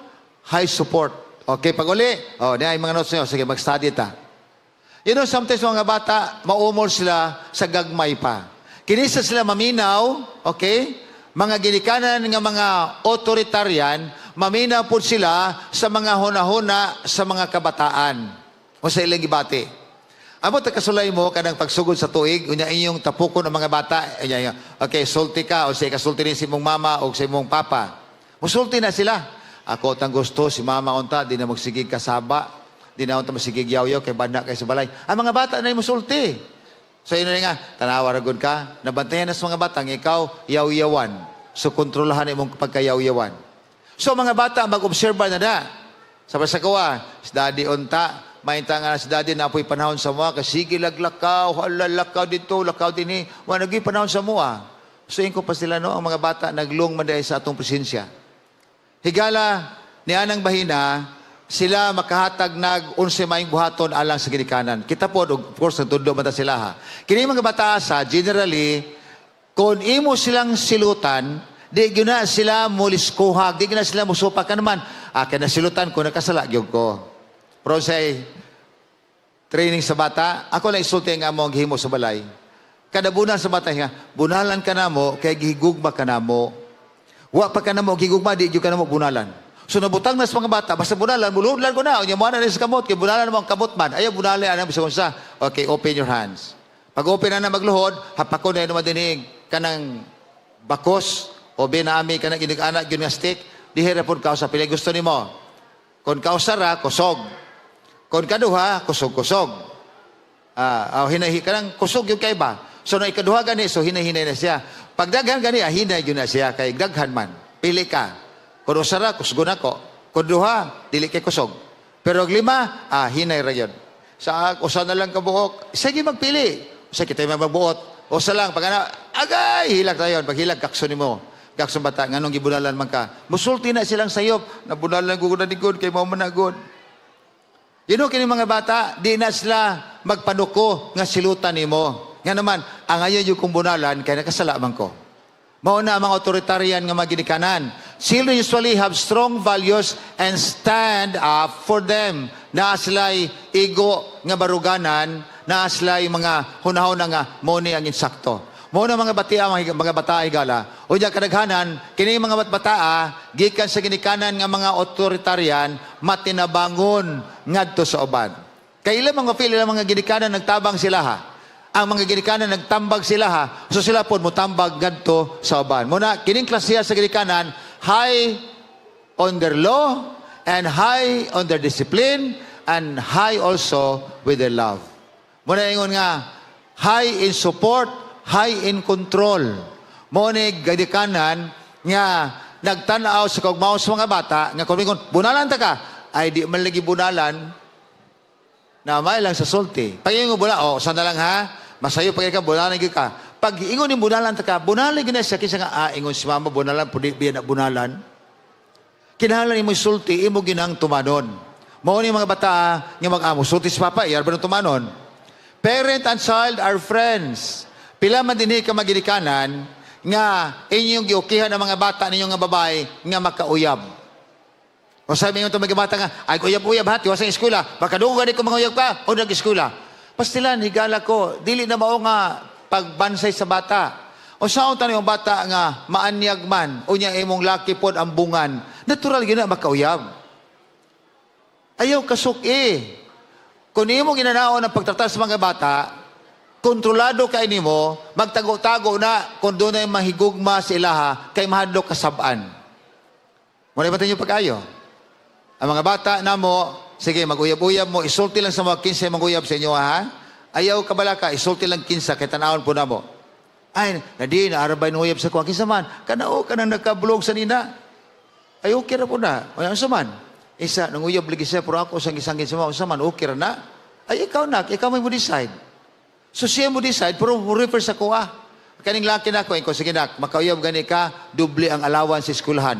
high support. Okay, pag uli, niya yung mga notes nyo, sige, mag-study ta. You know, sometimes mga bata, maumol sila sa gagmay pa. Kinisa sila maminaw, okay? Mga ginikanan ng mga authoritarian, maminaw po sila sa mga huna-huna sa mga kabataan. O sa ilang gibati. Amo kasulay mo kanang pagsugod sa tuig unya inyong tapukon ang mga bata. Okay, sulti ka o say kasulti rin si mong mama o sa imong papa. Musulti na sila. Ako tang gusto si mama unta di na magsigig kasaba, di na unta magsigig yaw-yaw kay banda kay sa balay. Ang mga bata na musulti. So yun na nga, tanawa ragod ka, nabantayan na sa mga batang ikaw yaw-yawan. So kontrolahan imong pagkayaw-yawan. So mga bata mag-obserba na na. Sabi sa kawa, si daddy unta, mainta nga si daddy na apoy panahon sa mua, kasi sige laglakaw, halalakaw dito, lakaw din eh. Naging panahon sa mua. So yun ko pa sila no, ang mga bata naglung manday sa atong presensya. Higala ni anang bahina, sila makahatag nag-unse maing buhaton alang sa ginikanan. Kita po, of course, natundo mata sila ha. Kini mga bataasa, generally, kung imo silang silutan, di gina sila muliskuhag, di gina sila musupak ka naman. Kaya nasilutan ko, nakasala, gyug ko. Pero say, training sa bata, ako lang isulti nga mo ang gihimo sa balay. Kada bunan sa bata nga, bunalan ka na mo, kaya gihigugma ka na mo. Wa pa ka na mo, gihigugma, di gyud ka na mo bunalan. So nabutang na sa mga bata, basta bunalan, muludlan ko na, unya mo na rin sa kamot, kaya bunalan mo ang kamot man. Ayaw bunalan, anong bisa sa. Okay, open your hands. Pag open na magluhod, hapakon na yun madinig ka ng bakos, o binami ka ng inig-anak, yun nga stick, dihirapon ka sa pili gusto ni mo. Kung kausara, kusog. Kung kaduha, kusog-kusog. Hinahi ka ng kusog yung kaiba. So na ikaduha gani, so hinahinay na siya. Pag daghan gani, hinay yun na siya, kay daghan man. Pili ka. Kung usara, kusgon ako. Kung duha, dili kay kusog. Pero ang lima, hinay ra yun. Sa usa na lang kabuok, sige magpili. Sa kita magbuot. Usa lang, pag agay, hilag tayo. Pag hilag, kakso ni mo. Kakso bata, nganong gibunalan man ka. Musulti na silang sayop, nabunalan ko na digod, kay mo managod. Yun o, kini mga bata, di na sila magpanuko nga silutan ni mo. Nga naman, ang ayaw yung kong bunalan, kaya nakasalaman ko. Mauna ang mga authoritarian nga maginikanan. Children usually have strong values and stand up for them. Na sila'y igo nga baruganan, na sila'y mga hunahon nga moni ang insakto. Mauna mga bata higala. O diyan kadaghanan, kini mga bataa, gikan sa ginikanan nga mga authoritarian, matinabangon ngadto sa uban. Kaya ilang mga ilang mga ginikanan nagtabang sila ha. Ang mga ginikanan nagtambag sila ha. So sila po mutambag ngadto sa uban. Muna, kining klasiya sa ginikanan, high on their law, and high on their discipline, and high also with their love. Muna ingon nga, high in support, high in control. Monig gadikanan nga nagtanaw sa kagmao sa mga bata nga kung bunalan ta ka ay di man lagi bunalan na may lang sa sulti. Pag ingon bula sana lang ha masayo pag ka bunalan gyud ka. Pag ingon ni bunalan ta ka bunalan gyud na siya kinsa nga ingon si mama bunalan pudi biya na bunalan. Kinahanglan imo sulti imo ginang tumanon. Mao ni mga bata nga mag-amo sulti si papa iyar ba tumanon. Parent and child are friends. Pila man dinhi ka maginikanan nga inyong giukihan ang mga bata ninyo nga babae nga makauyab. O sabi nga ito mga bata nga, ay uyab-uyab hati, wasang eskwela. Baka doon gani ko mga uyab ka, o nag-eskwela. Pastilan, higala ko, dili na mao nga pagbansay sa bata. O saan tanong yung bata nga maanyag man, o niya imong laki pod ang bungan, natural gina makauyab. Ayaw kasuki. Kung imo ginanaon ang pagtratas sa mga bata, kontrolado kay nimo, magtago-tago na kung doon ay mahigugma sa ilaha, kay mahadlok kasabaan. Muna ba tayo pag-ayo? Ang mga bata na mo, sige, mag-uyab-uyab mo, isulti lang sa mga 15 mag-uyab sa inyo, ha? Ayaw ka bala ka, isulti lang 15, kay tanawon po na mo. Ay, nadi, naarabay ng uyab sa kuha, kinsa man, kanao ka nang nagkablog sa nina. Ay, okay na po na. O, ano sa man? Isa, nang uyab lagi siya, pero ako sang-isangin sa mga, sa man, okay na. Ay, ikaw na, ikaw may mo decide. So siya mo decide, pero refer sa kuha. Kaning laki na ko, sige na, makauyab gani ka, doble ang alawan sa eskwelahan.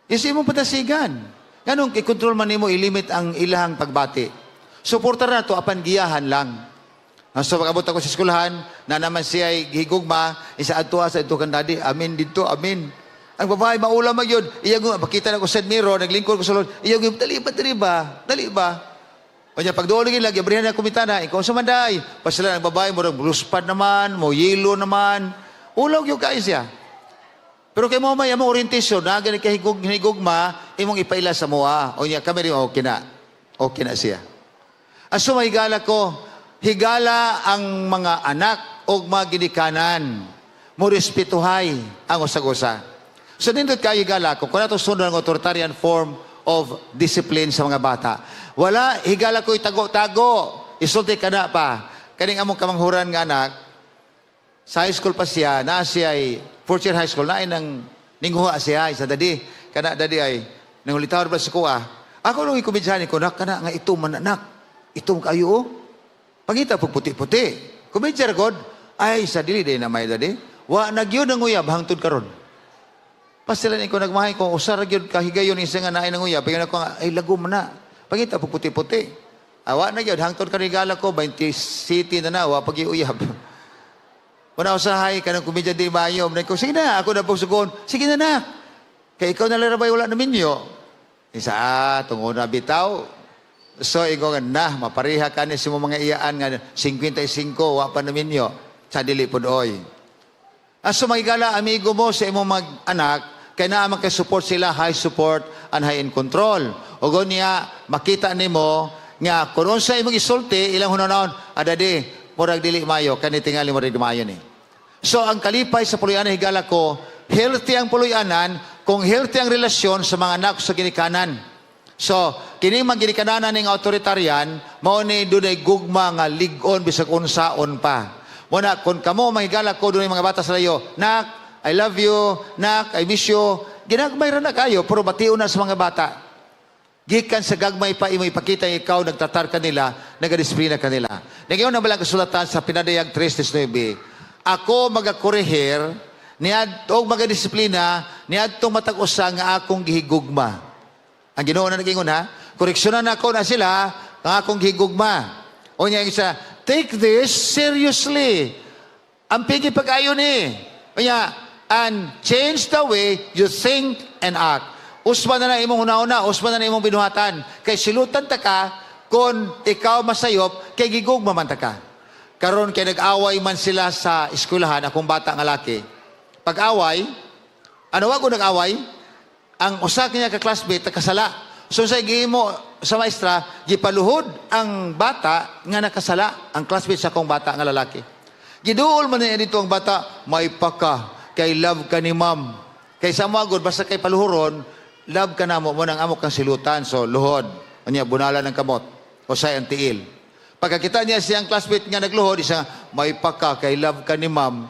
Isi mo patasigan. Ganun, i-control man nimo ilimit ang ilahang pagbati. Suportar na to, apan giyahan lang. So pag-abot ako sa eskwelahan, na naman siya ay higugma, isa atua sa ito kandadi, amin dito, amin. Ang babae, maulam mag yun. Iyag, makita na ko sa mirror, naglingkod ko sa loob. Iyag, dali ba? Dali ba? O niya, pag doon lagi, abrihan na kumitana, ikaw sa manday. Pasala ng babae mo, bluspad naman, mo yelo naman. Ulaw yung kain siya. Pero kay mo may among orientation, na ganit kahigugma, imong ipaila sa mua. O niya, kami rin, okay na. Okay na siya. Aso mahigala ko, higala ang mga anak o mga ginikanan. Mo respetuhay ang usag-usa. So nindot kayo higala ko, kung nato sunod ang authoritarian form of discipline sa mga bata. Wala, higala ko itago-tago. Isulti ka na pa. Kaning among kamanghuran nga anak, sa high school pa siya, na siya ay fourth year high school, na ay nang ninghuha siya, sa dadi, kana dadi ay, nangulitawar ba sa kuha, ako nung ikumidyanin ko, kana nga ito mananak, itong kayo, pangita pag puti-puti. Kumidya ragod, ay sa dili day na may dadi, wa nagyod ang uyab, hangtod karon. Pastilan ko nagmahay ko, usar nagyod kahigayon isa nga naay ng uyab, pagyan ako nga, ay lagom na, pangita pag puti-puti. Awa nagyod, hangtod karigala ko, 20 city na wa pag-iuyab. Wala usahay ka ng kumidya di mayo. Sige na, ako na po sugon. Sige na na. Kaya ikaw na larabay wala na minyo. Isa, tungo na bitaw. So, ikaw nga na, mapariha ka ni sa mga iyaan nga 55, wa pa na minyo. Sa dili po doy. Aso magigala, amigo mo sa imong mag-anak, kaya na makasupport sila, high support and high in control. O niya, makita ni mo, nga, kung sa imong isulti, ilang hunanon, adadi, murag dili mayo, kanitingali mo rin mayo ni. So, ang kalipay sa puluyanan, higala ko, healthy ang puluyanan, kung healthy ang relasyon sa mga anak sa ginikanan. So, kini mga ginikananan ng authoritarian, mauni doon ay gugma nga ligon, bisag unsaon pa. Muna, kung kamo, mahigala ko, doon ay mga bata sa layo, Nak, I love you, Nak, I miss you, ginagmay rin na kayo, pero batiw na sa mga bata. Gikan sa gagmay pa imo ipakita ikaw nagtatar kanila, nagadisiplina kanila. Ngayon na balang kasulatan sa pinadayag 3:9. Ako magakorehir niadtong magadisiplina niadtong matag-usa nga akong gihigugma. Ang Ginoo na nagingon ha, koreksyonan ako na sila nga akong gihigugma. O niya isa, take this seriously. Ang pigi pag-ayo ni. O niya, and change the way you think and act. Usman na imong una-una, usman na imong binuhatan. Kay silutan ta ka, kung ikaw masayop, kay gigugma man ta ka. Karon kay nag-away man sila sa eskwelahan, akong bata nga laki. Pag-away, ano wag ko nag-away? Ang usa niya ka-classmate, nakasala. So sa gihimo sa maestra, gipaluhod ang bata nga nakasala, ang classmate sa akong bata nga lalaki. Giduol man niya dito ang bata, may paka, kay love ka ni ma'am. Kay sa mga basta kay paluhuron, love ka na mo nang amok kang silutan. So, luhod. Kanya, bunala ng kamot. O say ang tiil. Pagkakita niya siyang classmate nga nagluhod, isa, may paka, kay love ka ni ma'am.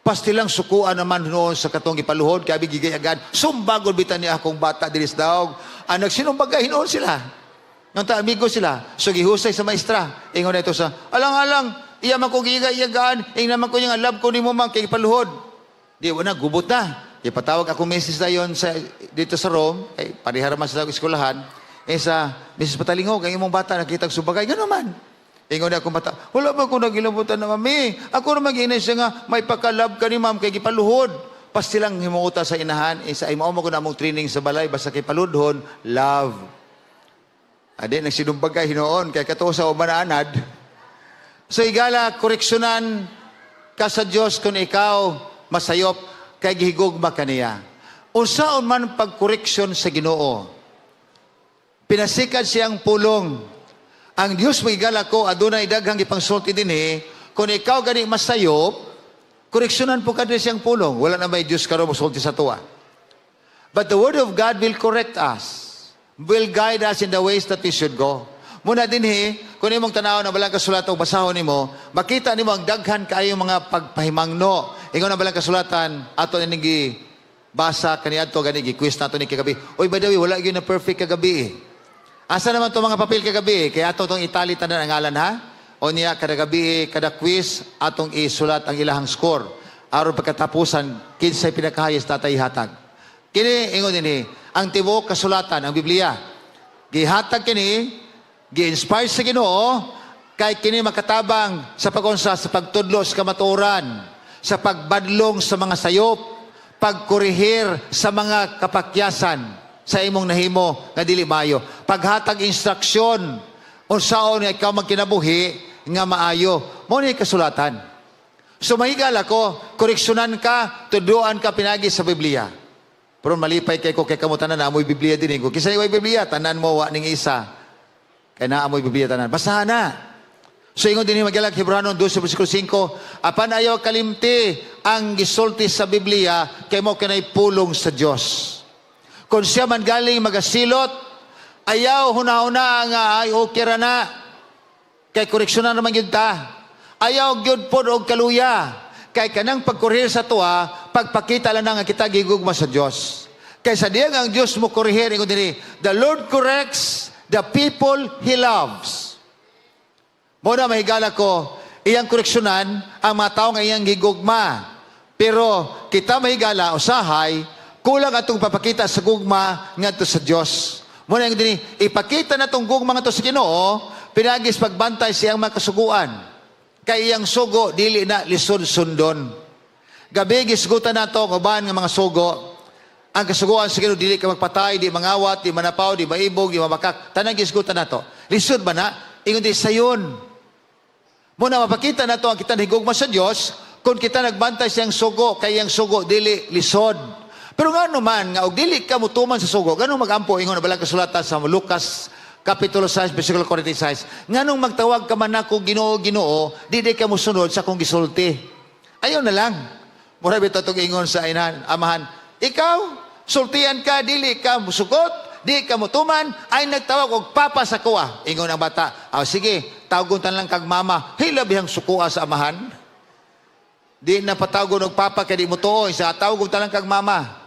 Pastilang sukuan naman noon sa katong ipaluhod, kaya bigigayagan, sumbagod bitan niya akong bata dilis daog. Ang nagsinumbagay noon sila. Nang amigo sila. So, gihusay sa maestra. Ingon na ito sa, alang-alang, iya man ko gigayagan, ing naman ko yung love ko ni mo man, kay ipaluhod. Di, wala, gubot na. Ipatawag ako message na yun dito sa Rome, ay pariharaman sa eskulahan, sa Mrs. Patalingo, kay imong bata, nakita subagay, gano'n man. Ingon na akong bata, wala ba ko nagilabutan na mami? Ako naman ginay siya nga, may pakalab ka ni ma'am, kay gipaluhod. Pas silang himuuta sa inahan, sa imaw mo ko na mong training sa balay, basta kay paludhon, love. Adi, nagsinumbagay hinoon, kay kato sa umanaanad. So, igala, koreksyonan ka sa Diyos kung ikaw masayop, kay gihigugma kaniya. Unsaon man pagkoreksyon sa Ginoo. Pinasikat siyang pulong. Ang Dios magigala ko adunay daghang gipangsulti dinhi, kung ikaw gani masayop, koreksyonan po kadto siyang pulong. Wala na may Dios karon mosulti sa tuwa. But the word of God will correct us. Will guide us in the ways that we should go. Muna dinhi, kung imong tanaw na balang kasulatan basahon nimo, makita nimo ang daghan kaayo mga pagpahimangno. Ingon na balang kasulatan, ato na nigi basa kaniadto gani gi-quiz nato ni kagabi. Oy, by the way, wala gyud na perfect kagabi. Asa naman to mga papel kagabi? Kaya ato tong itali tanan ang ngalan ha. O niya kada gabi, kada quiz atong isulat ang ilahang score. Aron pagkatapusan kinsay pinakahayos tatay hatag. Kini ingon dinhi, ang tibuok kasulatan, ang Biblia. Gihatag kini, gi-inspire sa Ginoo kay kini makatabang sa pagunsa sa pagtudlo sa kamatuoran, sa pagbadlong sa mga sayop, pagkurihir sa mga kapakyasan sa imong nahimo nga dili maayo, paghatag instruksyon unsaon nga ikaw magkinabuhi nga maayo. Mao ni kasulatan. So mahigal ako, koreksyonan ka, tuduan ka pinagi sa Biblia. Pero malipay kay ko kay kamutanan na amoy Biblia din ko. Kisa way Biblia tanan mo wa ning isa. Kaya naamoy Biblia tanan. Basahan na. So ingon din magyalag Hebrano 12 versikulo 5, apan ayaw kalimti ang gisulti sa Biblia kay mo kanay pulong sa Dios. Kung siya man galing magasilot, ayaw hunahuna nga ay okay ra na. Kay koreksyonan naman yun ta. Ayaw gyud pod og kaluya. Kay kanang pagkorehir sa tuwa, pagpakita lang nga kita gigugma sa Dios. Kay sa diyan ang Dios mo korehir ingon diri, the Lord corrects the people He loves. Muna mahigala ko, iyang koreksyonan ang mga tao nga iyang gigugma. Pero kita mahigala, usahay, kulang atong papakita sa gugma ngadto sa Dios. Muna yung dini, ipakita na itong gugma nga to sa Ginoo, pinagis pagbantay siyang makasuguan. Kay iyang sugo, dili na lisod sundon. Gabi gisgutan na ito, uban ng mga sugo. Ang kasuguan sa Ginoo, dili ka magpatay, di mangawat, di manapaw, di maibog, di mabakak. Tanang gisgutan na ito. Lisod ba na? Ingon di sayon. Muna mapakita na ito ang kita nahigugma sa Diyos kung kita nagbantay siyang sugo, kay iyang sugo, dili lisod. Pero nga naman, nga og dili ka mutuman sa sugo, ganun magampo, ingon na balang kasulatan sa Lucas, Kapitulo 6, versikulo 46, nga nung magtawag ka man ako Ginoo, Ginoo, di ka musunod sa kong gisulti. Ayaw na lang. Mura bito itong ingon sa amahan, ikaw, sultian ka, dili ka musugot, di ka mutuman, ay nagtawag og papa sa kuwa. Ingon ang bata, sige, tawagon lang kag mama, hilabihang sukua sa amahan. Di na patawagon og papa kay di mo tuoy, sa tawagon lang kag mama.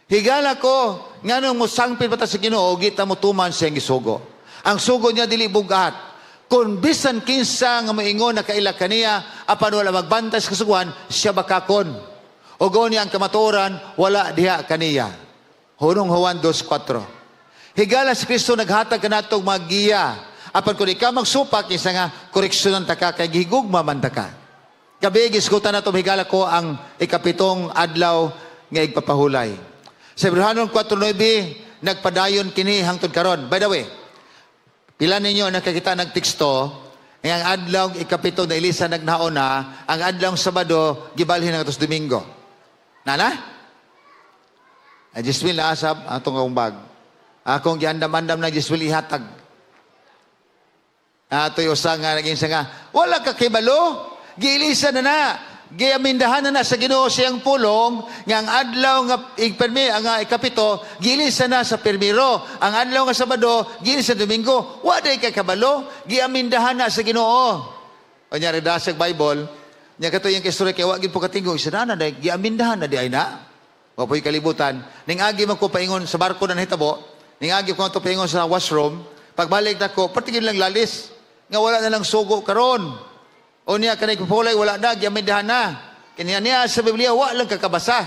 Higala ko, nga nung musangpil pa ta sa Ginoo, gita mo tuman siyang gisugo. Ang sugo niya dili bugat. Kung bisan kinsa nga maingon na kaila kaniya, apan wala magbantay sa kasuguan, siya bakakon. O niya ang kamaturan, wala diha kaniya. Hunong Juan 2:4. Higala si Kristo naghatag ka natong magiya. Apan kung ikaw magsupak, isa nga koreksyonan ta ka, kay gihigugma man ta ka. Gabi, gisgutan na ito, higala ko ang ikapitong adlaw nga igpapahulay. Sa Hebrano 4:9, nagpadayon kini hangtod karon. By the way, pila ninyo nakakita nagteksto, ang adlaw ikapito na Elisa nagnaona, ang adlaw Sabado gibalhin nga tos Domingo. Nana? Jeswil na asab atong kaumbag. Akong giandam-andam na Jeswil ihatag. Ato'y usang nga naging nga, wala ka kibalo, giilisa na. Giamindahan na sa Ginoo siyang pulong nga ang adlaw nga igpermi ang ikapito gilisa na sa permiro, ang adlaw nga Sabado gilisa sa Domingo. Wa day kay kabalo, giamindahan na sa Ginoo. Unya reda sa Bible, nya kato yung istorya kay wa gid po katingog isa na day giamindahan na di ay na. Wa po'y kalibutan. Ning agi man ko paingon sa barko na nahitabo, ning agi ko to paingon sa washroom, pagbalik nako patingin lang lalis nga wala na lang sugo karon. O niya kanay kupulay, wala na, giamidahan na. Kanya niya sa Biblia, wala lang kakabasa.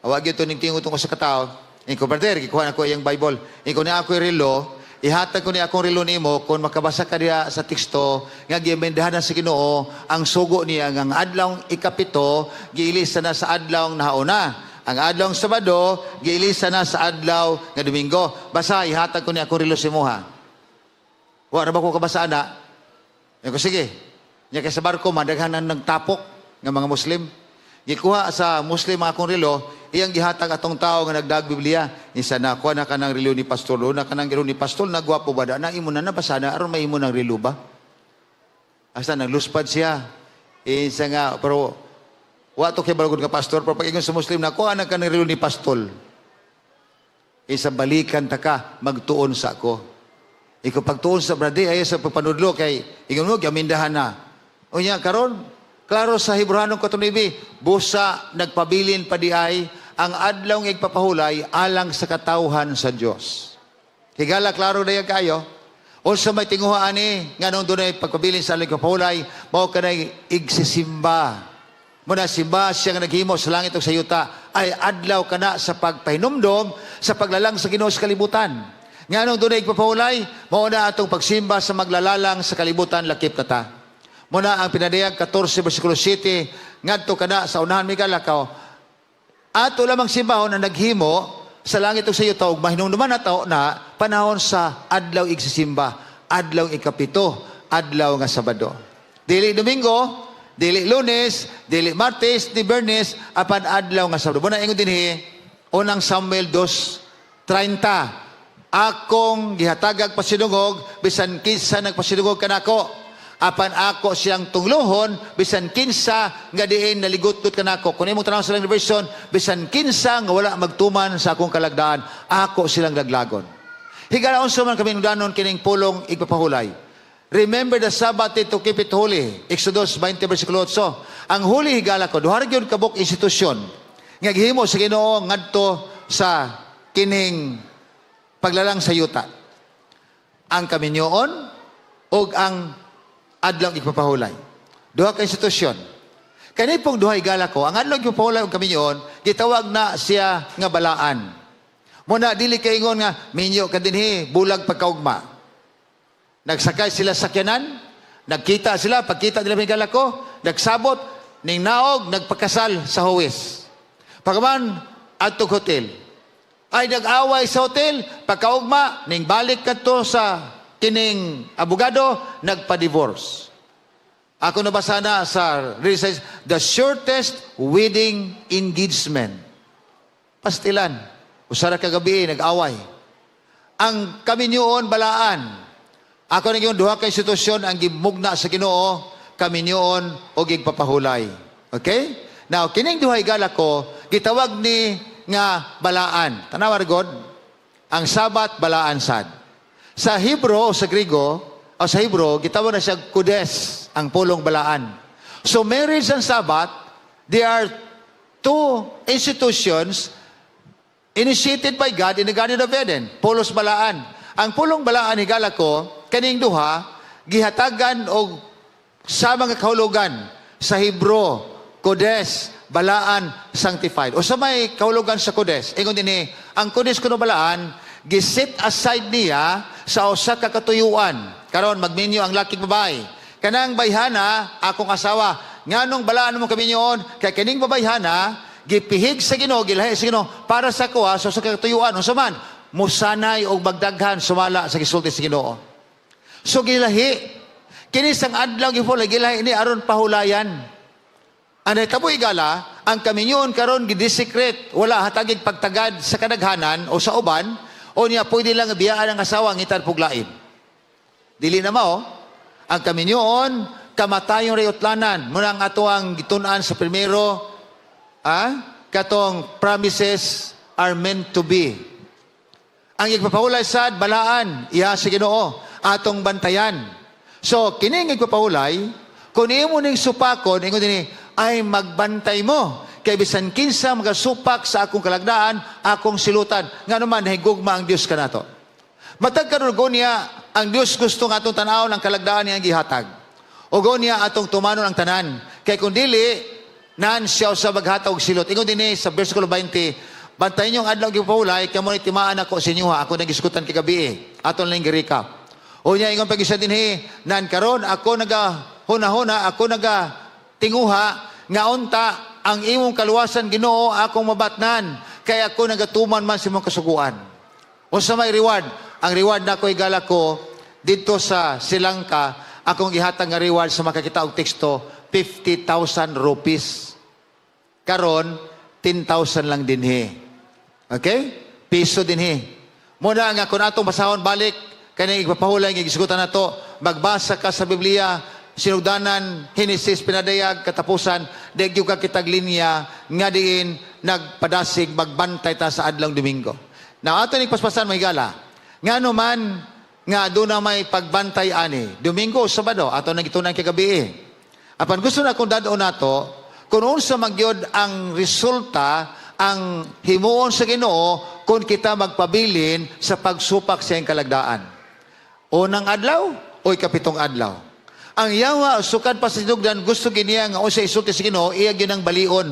Awag yun ito, ningtingo ko sa katao. Iko, brother, kikuha na ko yung Bible. Iko niya ako yung relo, ihatag ko niya akong relo ni mo, kung makabasa ka niya sa teksto, nga giamidahan na sa Ginoo, ang sugo niya, ang adlaw ikapito, giilisa na sa adlaw nahauna. Ang adlaw Sabado, giilisa na sa adlaw nga Domingo. Basa, ihatag ko niya akong relo si Moha. Wala na ba ko kabasaan na? Iko, sige. Nya kay sa barko madaghanan nagtapok ng mga Muslim. Gikuha sa Muslim akong relo, iyang gihatag atong tao nga nagdag Biblia. Isa na kuha na kanang relo ni pastor, na kanang relo ni pastor na gwapo ba na imo na nabasana aron may imo ng relo ba? Asa nagluspad siya. Isa nga pero wa to kay balagod ka pastor, pero pag ingon sa Muslim na kuha na kanang relo ni pastor. Isa balikan ta ka magtuon sa ako. Ikaw pagtuon sa brade ay sa pagpanudlo kay ingon mo gamindahan na. O niya, karon, klaro sa Hebrano 4:9, busa nagpabilin pa di ay ang adlaw ng igpapahulay alang sa katawhan sa Dios. Higala, klaro na yan kayo. O sa may tinguhaan nga nung doon ay pagpabilin sa alang igpapahulay, mao ka na igsisimba. Muna simba siya nga naghimo sa langit o sa yuta, ay adlaw ka na sa pagpahinumdom, sa paglalang sa Ginoo sa kalibutan. Nga nung doon ay igpapahulay, mao na atong pagsimba sa maglalalang sa kalibutan, lakip kata. Muna ang pinadayag 14 versikulo 7, ngadto kana sa unahan migalakaw. Ato lamang simbahon na naghimo sa langit ug sa yuta ug mahinumduman na tao na panahon sa adlaw igsisimba, adlaw ikapito, adlaw nga Sabado. Dili Domingo, dili Lunes, dili Martes, di Biyernes, apan adlaw nga Sabado. Muna ingon dinhi unang Samuel 2:30. akong gihatagag pasidungog bisan kinsa nagpasidungog kanako. Apan ako siyang tunglohon bisan kinsa nga diin naligot-got kanako. Kung imong tanaw silang version, bisan kinsa nga wala magtuman sa akong kalagdaan, ako silang laglagon. Higala unsa man kami nudanon kining pulong igpapahulay. Remember the Sabbath to keep it holy. Exodus 20 versikulo 8. Ang huli higala ko, duha gyud kabuk institusyon nga gihimo sa Ginoo ngadto sa kining paglalang sa yuta. Ang kaminyoon o ang adlaw igpapahulay. Duha ka institusyon. Kani pong duha higala ko, ang adlaw igpapahulay o kaminyoon, gitawag na siya nga balaan. Muna dili kaingon nga minyo ka dinhi bulag pagkaugma. Nagsakay sila sa sakyanan, nagkita sila, pagkita nila higala ko, nagsabot ning naog nagpakasal sa huwes. Pagkaman adtong hotel, ay nag-away sa hotel, pagkaugma, ning balik kadto sa kining abogado, nagpa-divorce. Ako nabasa na sa research, the shortest wedding engagement. Pastilan, usara kagabi, nag-away. Ang kaminyoon, balaan. Ako na yung duha ka institusyon, ang gimugna sa Ginoo, kaminyoon o gigpapahulay. Okay? Now, kining duha higala ko, gitawag ni nga balaan. Tanawa God, ang Sabat balaan sad. Sa Hebro o sa Griego, o sa Hebro, gitawag na siya kudes, ang pulong balaan. So marriage and Sabat, they are two institutions initiated by God in the Garden of Eden. Pulos balaan. Ang pulong balaan higala ko, kaning duha, gihatagan o sa mga kahulugan sa Hebro, Kodes, balaan, sanctified. O sa may kahulugan sa Kodes, ingon din ang Kodes kuno balaan, giset aside niya sa usa ka katuyuan. Karon magminyo ang laking babae. Kanang bayhana, akong asawa, nganong balaan mo kaminyoon, kay kining babayhana, gipihig sa Ginoo, gilahi sa Ginoo, para sa kuha, sa usa ka katuyuan. Unsa man, musanay og magdaghan sumala sa gisulti sa Ginoo. So gilahi, kini sang adlaw gifulay, gilahi ni aron pahulayan. Anay taboy gala, ang kaminyoon karon gidisekret, wala hatagig pagtagad sa kadaghanan o sa uban, o niya pwede lang biyaan ang asawa ngitan puglain. Dili na mao, ang kaminyoon, kamatayong rayotlanan, muna ang ato ang gitunan sa primero, katong promises are meant to be. Ang igpapahulay sad, balaan, iya sa Ginoo, atong bantayan. So, kining igpapahulay, kung imo ning supakon, ingon din ay magbantay mo. Kay bisan kinsa magasupak sa akong kalagdaan, akong silutan. Nga naman, higugma ang Diyos ka nato. Matag karugon niya, ang Diyos gusto nga atong tanaw ng kalagdaan niya ang gihatag. O niya atong tumanon ang tanan. Kay kung dili, naan siya sa maghatag og silot. Ingon din sa versikulo 20, bantayin niyong adlaw gipahulay, kamo ni timaan ako sa inyo ha. Ako nagiskutan kagabi. Aton lang gi-recap. O niya, ingon pag-isa din nan karon ako huna-huna, ako tinguha, nga unta, ang imong kaluwasan Ginoo akong mabatnan, kaya ako nagatuman man sa imong kasuguan. O sa may reward, ang reward na ko igala ko, dito sa Silangka, akong ihatag nga reward sa makakita og teksto, 50,000 rupees. Karon, 10,000 lang dinhi. Okay? Piso dinhi. Muna nga kung atong basahon balik, kaya igpapahulay, igisgutan na to, magbasa ka sa Biblia, sinugdanan, Henesis, pinadayag, katapusan, degyo ka kitag linya, nga diin, nagpadasig, magbantay ta sa adlang Domingo. Na ato paspasan, mahigala, nga naman, nga doon na may pagbantay ani, Domingo o Sabado, ato nagitunan kagabi Apan gusto na kung dadon nato, kung unsa magyod ang resulta, ang himuon sa Ginoo, kung kita magpabilin sa pagsupak sa iyang kalagdaan. Unang adlaw, o ikapitong adlaw. Ang yawa, sukad pa sa sinugdan, gusto giniya nga o sa isulti sa Ginoo, iya yun ang balion.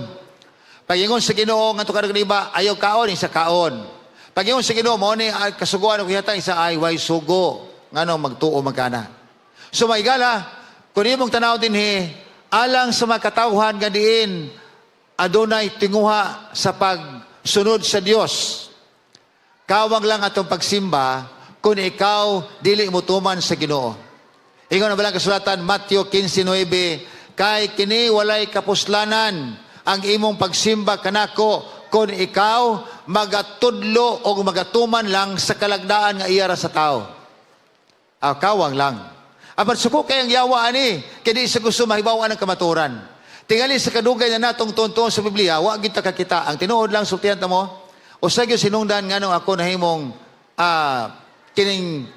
Pag-ingon sa Ginoo, nga tukar iba, ayaw kaon, isa kaon. Pag-ingon sa Ginoo, mo ni kasuguan o kiyata, isa ay way sugo. Nga no, magtuo magkana. So maigala, kung imong tanaw din alang sa mga katawhan nga diin, adunay tinguha sa pagsunod sa Dios. Kawag lang atong pagsimba, kung ikaw dili mo tuman sa Ginoo. Ingon na balang kasulatan, Matthew 15:9, kay kini walay kapuslanan ang imong pagsimba kanako kung ikaw magatudlo o magatuman lang sa kalagdaan nga iyara sa tao. Kawang lang. Apan suko kayang yawa ani, kaya di sa gusto mahibawaan ng kamaturan. Tingali sa kadugay na natong tuntun sa Biblia, wa kita kakita. Ang tinuod lang, sultihan ta mo, o sa iyo sinungdan nga nung ako nahimong kining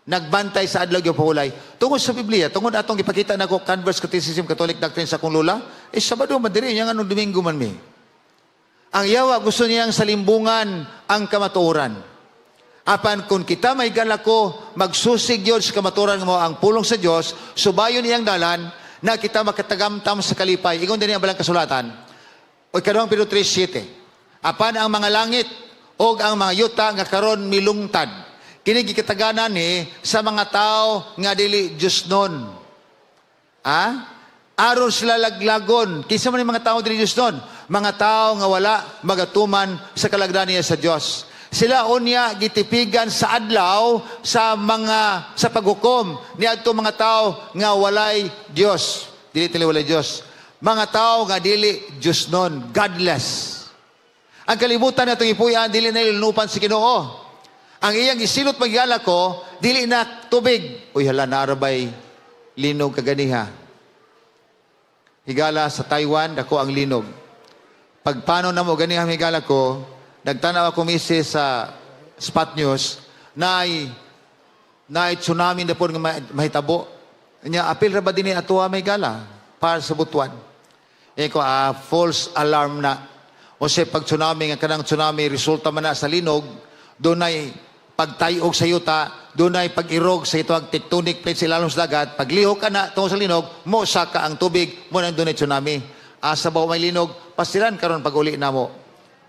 nagbantay sa adlaw yung pahulay. Tungod sa Biblia, tungod atong ipakita na ko Converse Catholicism Catholic Doctrine sa kong lula, Sabado madiri, yung anong Domingo man mi. Ang yawa gusto niyang salimbungan ang kamatuoran. Apan kung kita may galako, magsusig yun sa kamatuoran mo ang pulong sa Diyos, subayon iyang dalan, na kita makatagamtam sa kalipay. Ingon din ang balang kasulatan. O ikaduhang Pedro 3:7. Apan ang mga langit o ang mga yuta nga karon milungtad. Kini gikataganan ni sa mga tao nga dili Diyos nun. Aron sila laglagon. Kinsa man yung mga tao dili Diyos nun? Mga tao nga wala magatuman sa kalagdan niya sa Diyos. Sila unya gitipigan sa adlaw sa paghukom niadto mga tao nga walay Dios. Dili tili walay Dios. Mga tao nga dili Dios non, godless. Ang kalibutan natong ipuy-an dili na ilunupan si Ginoo. Ang iyang isilot magyala ko dili na tubig. Uy hala narabay linog kaganiha. Higala sa Taiwan dako ang linog. Pagpano na mo ganiha higala ko, nagtanaw ako misi sa Spot News na tsunami na po nga mahitabo. Nya apil ra ba din atuwa may gala para sa butuan. False alarm na. O siya pag tsunami nga kanang tsunami resulta man na sa linog, doon ay pagtayog sa yuta, doon ay pag-irog sa ito ang tectonic plates sa ilalong sa dagat, paglihok ka na tungkol sa linog, mo saka ang tubig, mo nang doon ay tsunami. Asa ba may linog, pasilan karon pag uli na mo.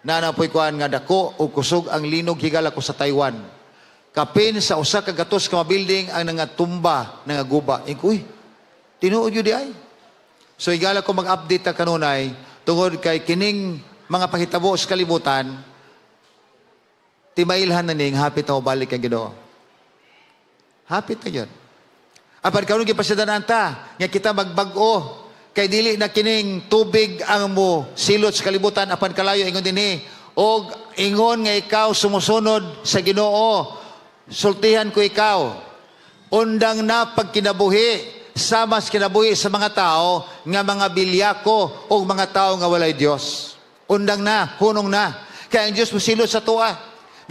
Nanapoy kuan nga dako o kusog ang linog higala ko sa Taiwan. Kapin sa usa ka gatos ka building ang nangatumba, nangaguba. Uy, tinuod yun di ay. So higala ko mag-update ta kanunay tungod kay kining mga pahitabo sa kalibutan, timailhan na ning hapit na balik ang Ginoo. Hapit na yun. Apan karon gipasadanan ta nga kita magbag-o kay dili na kining tubig ang mo silot sa kalibutan apan kalayo ingon dinhi og ingon nga ikaw sumusunod sa Ginoo sultihan ko ikaw undang na pagkinabuhi sama sa kinabuhi sa mga tao nga mga bilyako o mga tao nga walay Dios undang na hunong na kay ang Dios mosilot sa tuwa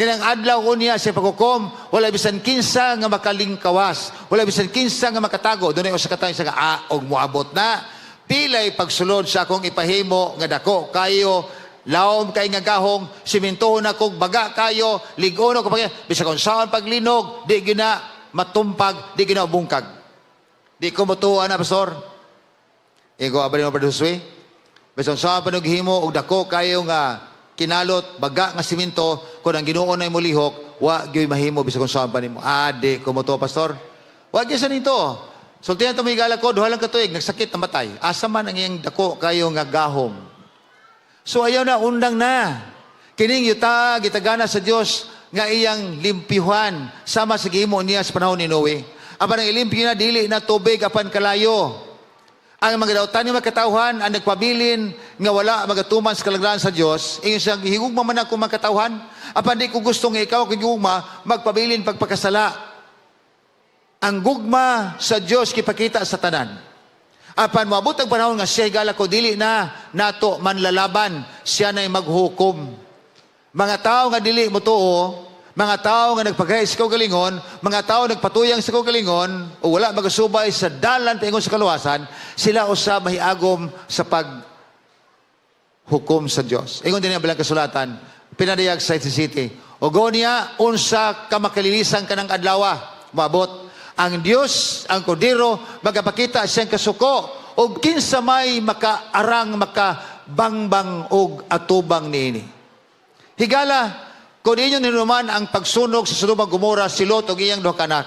nilang adlaw unya sa paghukom wala bisan kinsa nga makalingkawas wala bisan kinsa nga makatago dunay usa ka tawo sa og moabot na pilay pagsulod sa akong ipahimo nga dako kayo lawom kay nga gahong simentohon akong baga kayo ligon ako pag bisa kon saan paglinog di gina matumpag di gina bungkag di ko motuan na pastor ego abali mo paduswi bisa saan panughimo og dako kayo nga kinalot baga nga simento kun ang Ginoo nay molihok wa gyud mahimo bisa kon saan pa nimo di ko motuan pastor wa gyud sa nito. Sultihan ito may gala ko, duha lang katuig, nagsakit, namatay. Asa man ang iyang dako kayo nga gahom. So ayaw na, undang na. Kining yuta, gitagana sa Diyos, nga iyang limpihuan, sama sa gihimo niya sa panahon ni Noe. Apan ang ilimpyo na, dili na tubig, apan kalayo. Ang mga dautan niya makatauhan, ang nagpabilin, nga wala magatuman sa kalaglaan sa Diyos, ingon siyang, higugma man ako makatauhan, apan di ko gusto nga ikaw, kung higugma, magpabilin pagpakasala. Ang gugma sa Diyos kipakita sa tanan. Apan moabot ang panahon nga siya higala ko dili na nato manlalaban, siya na'y maghukom. Mga tao nga dili mo tuo, mga tao nga nagpagay sa kaugalingon, mga tao nagpatuyang sa kaugalingon, o wala magasubay sa dalan paingon sa kaluwasan, sila usab mahiagom sa paghukom sa Diyos. Ingon din ang balang kasulatan, pinadayag sa City. O go niya, unsa ka makalilisan ka ng adlawa, maabot. Ang Diyos, ang Kordero, magapakita siyang kasuko o kinsa may makaarang, makabangbang o atubang niini. Higala, kung inyo ninuman ang pagsunog sa Sodoma Gomora, si Lot o iyang duha kanak,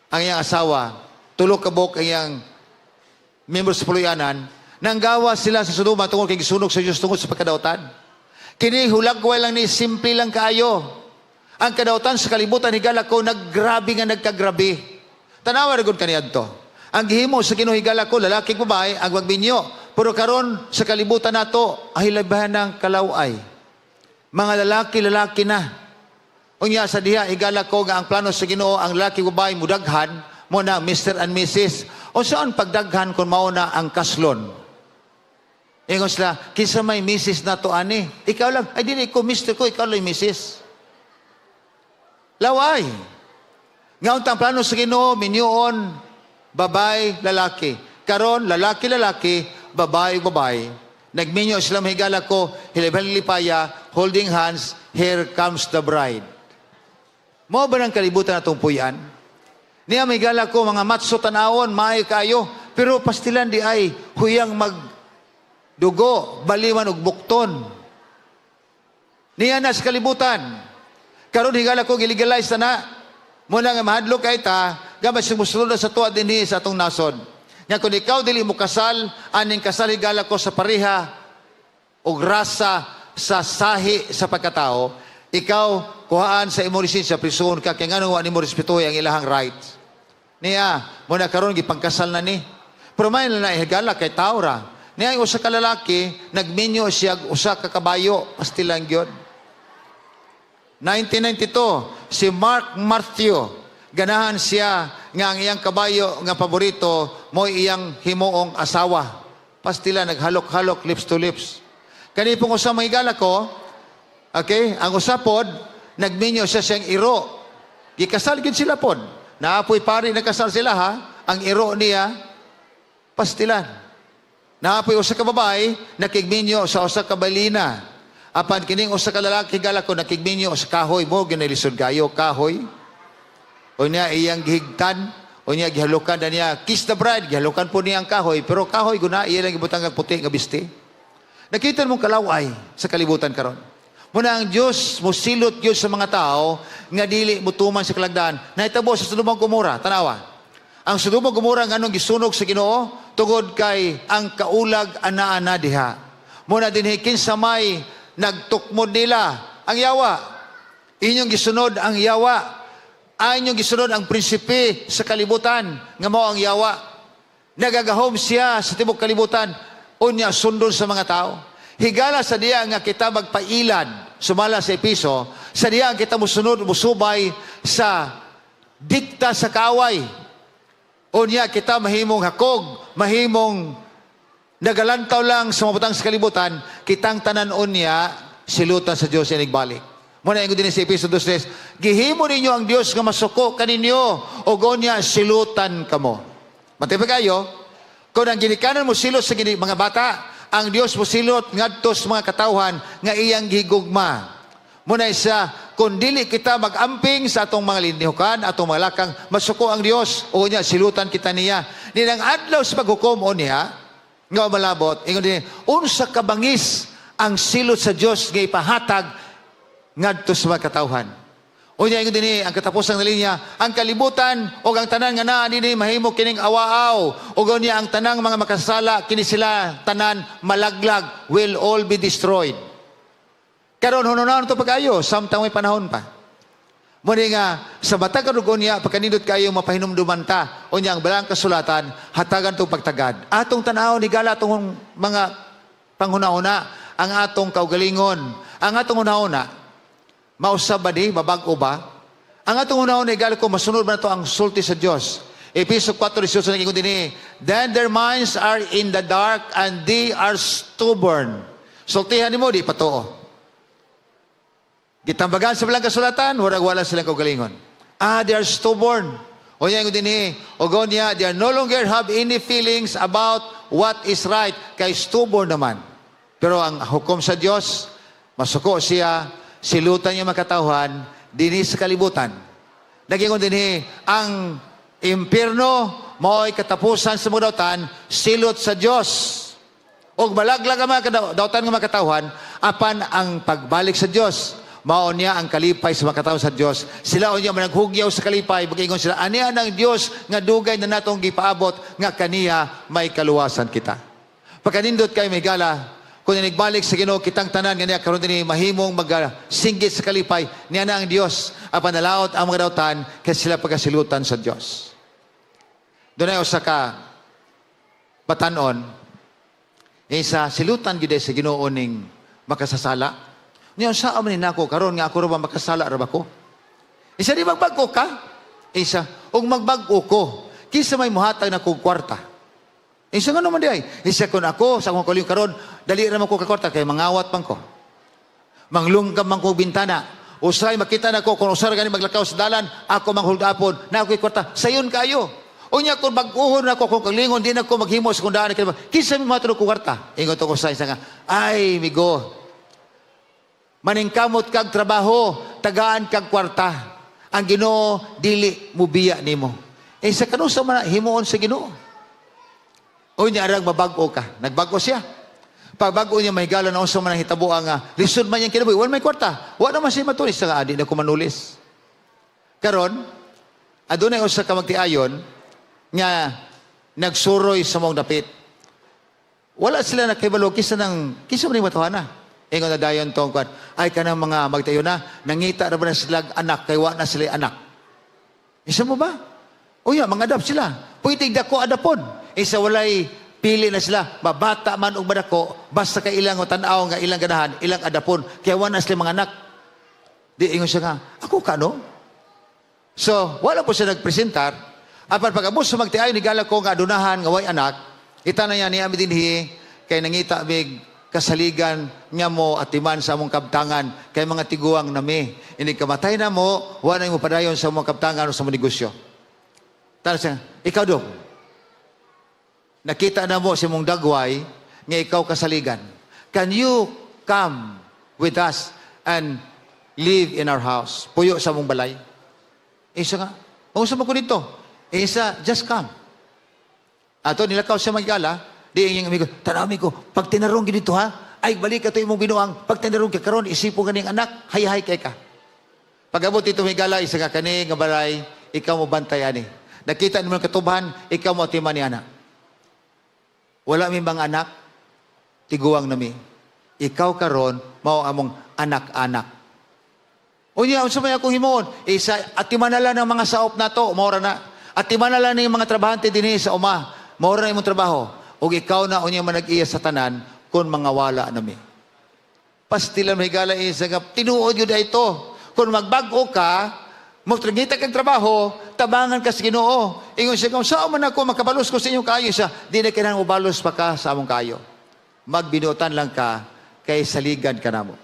ang iyang asawa, tulo kabok ang iyang membro sa puluyanan, nanggawa sila sa Sodoma tungkol kay gisunog sa Diyos tungkol sa pagkadautan. Kini hulagway lang ni simple lang kaayo. Ang kadautan sa kalibutan, higala ko, naggrabe nga nagkagrabe. Tanawa na gud kaniadto. Ang gihimo sa Ginoo higala ko lalaki babae ang magbinyo. Pero karon sa kalibutan nato ay labahan ng kalaway. Mga lalaki na. Unya sa diha higala ko nga ang plano sa Ginoo ang lalaki ubay mudaghan mo na Mr. and Mrs. O saan pagdaghan kung mao na ang kaslon? Ingon sila, kinsa may Mrs. na to ani? Ikaw lang, ay dili ko Mr. ko, ikaw lang Mrs. Laway. Nga untang plano sa Ginoo minyoon babay lalaki. Karon lalaki, babae. Nagminyo sila mahigala ko, hilibang-lipaya, holding hands, here comes the bride. Mo ba ng kalibutan natong puyan? Niya mahigala ko, mga matso tanawon, maayo kayo, pero pastilan di ay huyang magdugo, baliwan og bukton. Niya na sa kalibutan. Karon higala ko, giligalize na. Muna nga mahadlok kay ta, gamit sumusunod na sa tuwa din sa atong nasod. Nga kung ikaw dili mo kasal, aning kasal higala ko sa pareha o rasa sa sahi sa pagkatao, ikaw kuhaan sa imo lisensya, prison ka, kaya nga nung mo respetuhin ang ilahang rights. Niya, muna karon gipangkasal na ni. Pero may na higala kay Taura. Niya yung usa ka lalaki, nagminyo siya usa ka kabayo, pastilang gyud. 1992, si Mark Matthew, ganahan siya nga ang iyang kabayo nga paborito mo iyang himuong asawa. Pastila naghalok-halok lips to lips. Kani pong usa mahigala ko, okay, ang usapod nagminyo siya siyang iro. Gikasal gid sila pod. Naapoy pari nagkasal sila ha. Ang iro niya pastilan. Naapoy usa ka babae nakigminyo sa usa ka balina. Apan kining usa ka lalaki higala ko nakigminyo sa kahoy mo ginalisod kayo kahoy. O niya iyang gihigtan, o niya gihalukan na niya, kiss the bride, gihalukan po niya ang kahoy, pero kahoy guna, iya lang ibutang ang puti nga bisti. Nakita mong kalaway sa kalibutan karon. Muna ang Diyos, musilot Diyos sa mga tao, nga dili mutuman sa kalagdaan, nahitabo sa Sodoma Gomora, tanawa. Ang Sodoma Gomora nga anong gisunog sa Ginoo, tugod kay ang kaulag ana-ana diha. Muna din kinsa may nagtukmod nila, ang yawa. Inyong gisunod ang yawa. Inyong gisunod ang prinsipe sa kalibutan, nga mao ang yawa. Nagagahom siya sa tibok kalibutan, unya sundon sa mga tao. Higala sa diya nga kita magpailad, sumala sa Episo, sa diya kita musunod, musubay sa dikta sa kaaway. Unya kita mahimong hakog, mahimong nagalantaw lang sa mabutang sa kalibutan, kitang tanan unya, silutan sa Diyos yan igbalik. Muna yung din sa Episo 2:3, gihimo ninyo ang Diyos nga masuko kaninyo, o gonya silutan kamo. Matipag kayo, kung ang ginikanan mo silot sa mga bata, ang Diyos mo silot ngadto sa mga katawhan nga iyang gigugma. Muna isa, kung dili kita magamping sa atong mga lindihukan, atong mga lakang, masuko ang Diyos, o gonya silutan kita niya. Nilang adlaw sa paghukom o niya, nga malabot, ingon din, unsa kabangis ang silot sa Diyos nga ipahatag ngadto sa mga katawhan. Unya ingon dinhi ang katapusang na linya, ang kalibutan o ang tanan nga naa dinhi mahimo kining awaaw, ug unya ang tanang mga makasala kini sila tanan malaglag, will all be destroyed. Karon hununahon to pagayo samtang may panahon pa. Muni nga sa matag kanugon niya pagkanindot kayo mapahinumduman ta, unya ang balang kasulatan hatagan tong pagtagad. Atong tan-aw ni gala atong mga panghunahuna, ang atong kaugalingon, ang atong hunahuna mausab ba di, mabag-o ba? Ang atong unahon ay gali ko, masunod ba na ito ang sulti sa Diyos? Episode 4:18 na ingon din then their minds are in the dark and they are stubborn. Sultihan ni mo, di patoo. Gitambagan sa balang kasulatan, wala silang kaugalingon. They are stubborn. O yan ingon din o gonya, they are no longer have any feelings about what is right, kay stubborn naman. Pero ang hukom sa Diyos, masuko siya, silutan niya makatauhan, dinis sa kalibutan. Nagingon din ang impyerno, mao'y katapusan sa mga dautan, silot sa Diyos. O malaglag ang mga dautan ng makatauhan, apan ang pagbalik sa Diyos, mao niya ang kalipay sa makatauhan sa Diyos. Sila o niya managhugyaw sa kalipay, bagingon sila, aniya ng Diyos nga dugay na natong gipaabot, nga kaniya may kaluwasan kita. Pagkanindot kayo may gala, kung nagbalik sa Ginoo kitang tanan nga niya karon dinhi mahimong magsinggit sa kalipay niya na ang Dios apan nalaot ang mga dautan kay sila pagasilutan sa Dios. Dunay usa ka batan-on isa silutan gid sa Ginoo ning makasasala Niya, saan man nako karon nga ako ra ba makasala ra ba ko? Isa di magbago ka? Isa, ug magbago ko, kisa may muhatag na kong kwarta. Isa nga naman di ay, isa kun ako, sa akong kaling karon, dali ra man ko ka kwarta, kay mangawat man ko. Manglungkam man ko bintana, usay makita na ko, kung usara gani maglakaw sa dalan, ako manghuldapon, na ako'y kwarta, sayon kayo. Unya kung mag-uhon na ko, kung kalingon, di na ko maghimo sa kundaan, kisa may matulog ko kwarta. Ingon to ko sa isa nga, ay, migo, maningkamot kag trabaho, tagaan kag kwarta. Ang Ginoo dili mo biya nimo. Sa kanusa man himuon sa Ginoo. Unya arang mabag-o ka. Nagbago siya. Pagbago niya mahigala na unsa man ang hitabo ang lisod man yang kinabuhi. Wala may kwarta. Wa naman siya matulis sa adi na ko manulis. Karon adunay usa ka magtiayon nga nagsuroy sa mong dapit. Wala sila nakibalo kisa man ni matuhana. Ingon na dayon tong kwan, ay kanang mga magtayo na, nangita na ba na sila anak, kay wa na sila anak. Isa mo ba? O ya, mga adap sila. Pwede dako adapon. Isa walay pili na sila, mabata man o madako, basta kay ilang o tanaw nga ilang ganahan, ilang adapon, kaya wa na sila mga anak. Di ingon siya nga, ako ka no? So, wala po siya nagpresentar. Apan pag-abos sa magtiayo, nigala ko nga adunahan, nga way anak, ita na niya niya dinhi, kay nangita big kasaligan nga mo atiman sa among kabtangan kay mga tiguang nami. Ini kamatay na mo, wala mo padayon sa among kabtangan o sa among negosyo. Tara siya, ikaw do. Nakita na mo si mong dagway nga ikaw kasaligan. Can you come with us and live in our house? Puyo sa among balay. Isa nga, sa mo ko dito. Isa, just come. Ato nilakaw siya magigala. Di yung amigo, tanaw amigo, pag tinarong dito ha, ay balik ka ito imong binuang, pag tinarong ka karon, isipo ka niyang anak, hay-hay kay ka. Pag abot ito may gala, isa ka kani, nga balay, ikaw mo bantayan eh. Nakita naman katubahan, ikaw mo timan ni anak. Wala mi bang anak, tiguang nami. Ikaw karon, mao among anak-anak. Unya, unsa may akong himon? Isa, at timanala ng mga saop na to, maura na. At timanala ng mga trabahante din sa uma, maura na imong trabaho. O ikaw na unya man nag-iya sa tanan kung mga wala nami. Pastilan may gala isa nga, tinuod yun na ito. Kung magbago ka, magtrangita kang trabaho, tabangan ka sa Ginoo. Ingon siya, kung saan man ako, makabalos ko sa inyong kayo siya, di na kailangan ubalos pa ka sa among kayo. Magbinutan lang ka, kay saligan ka na mo.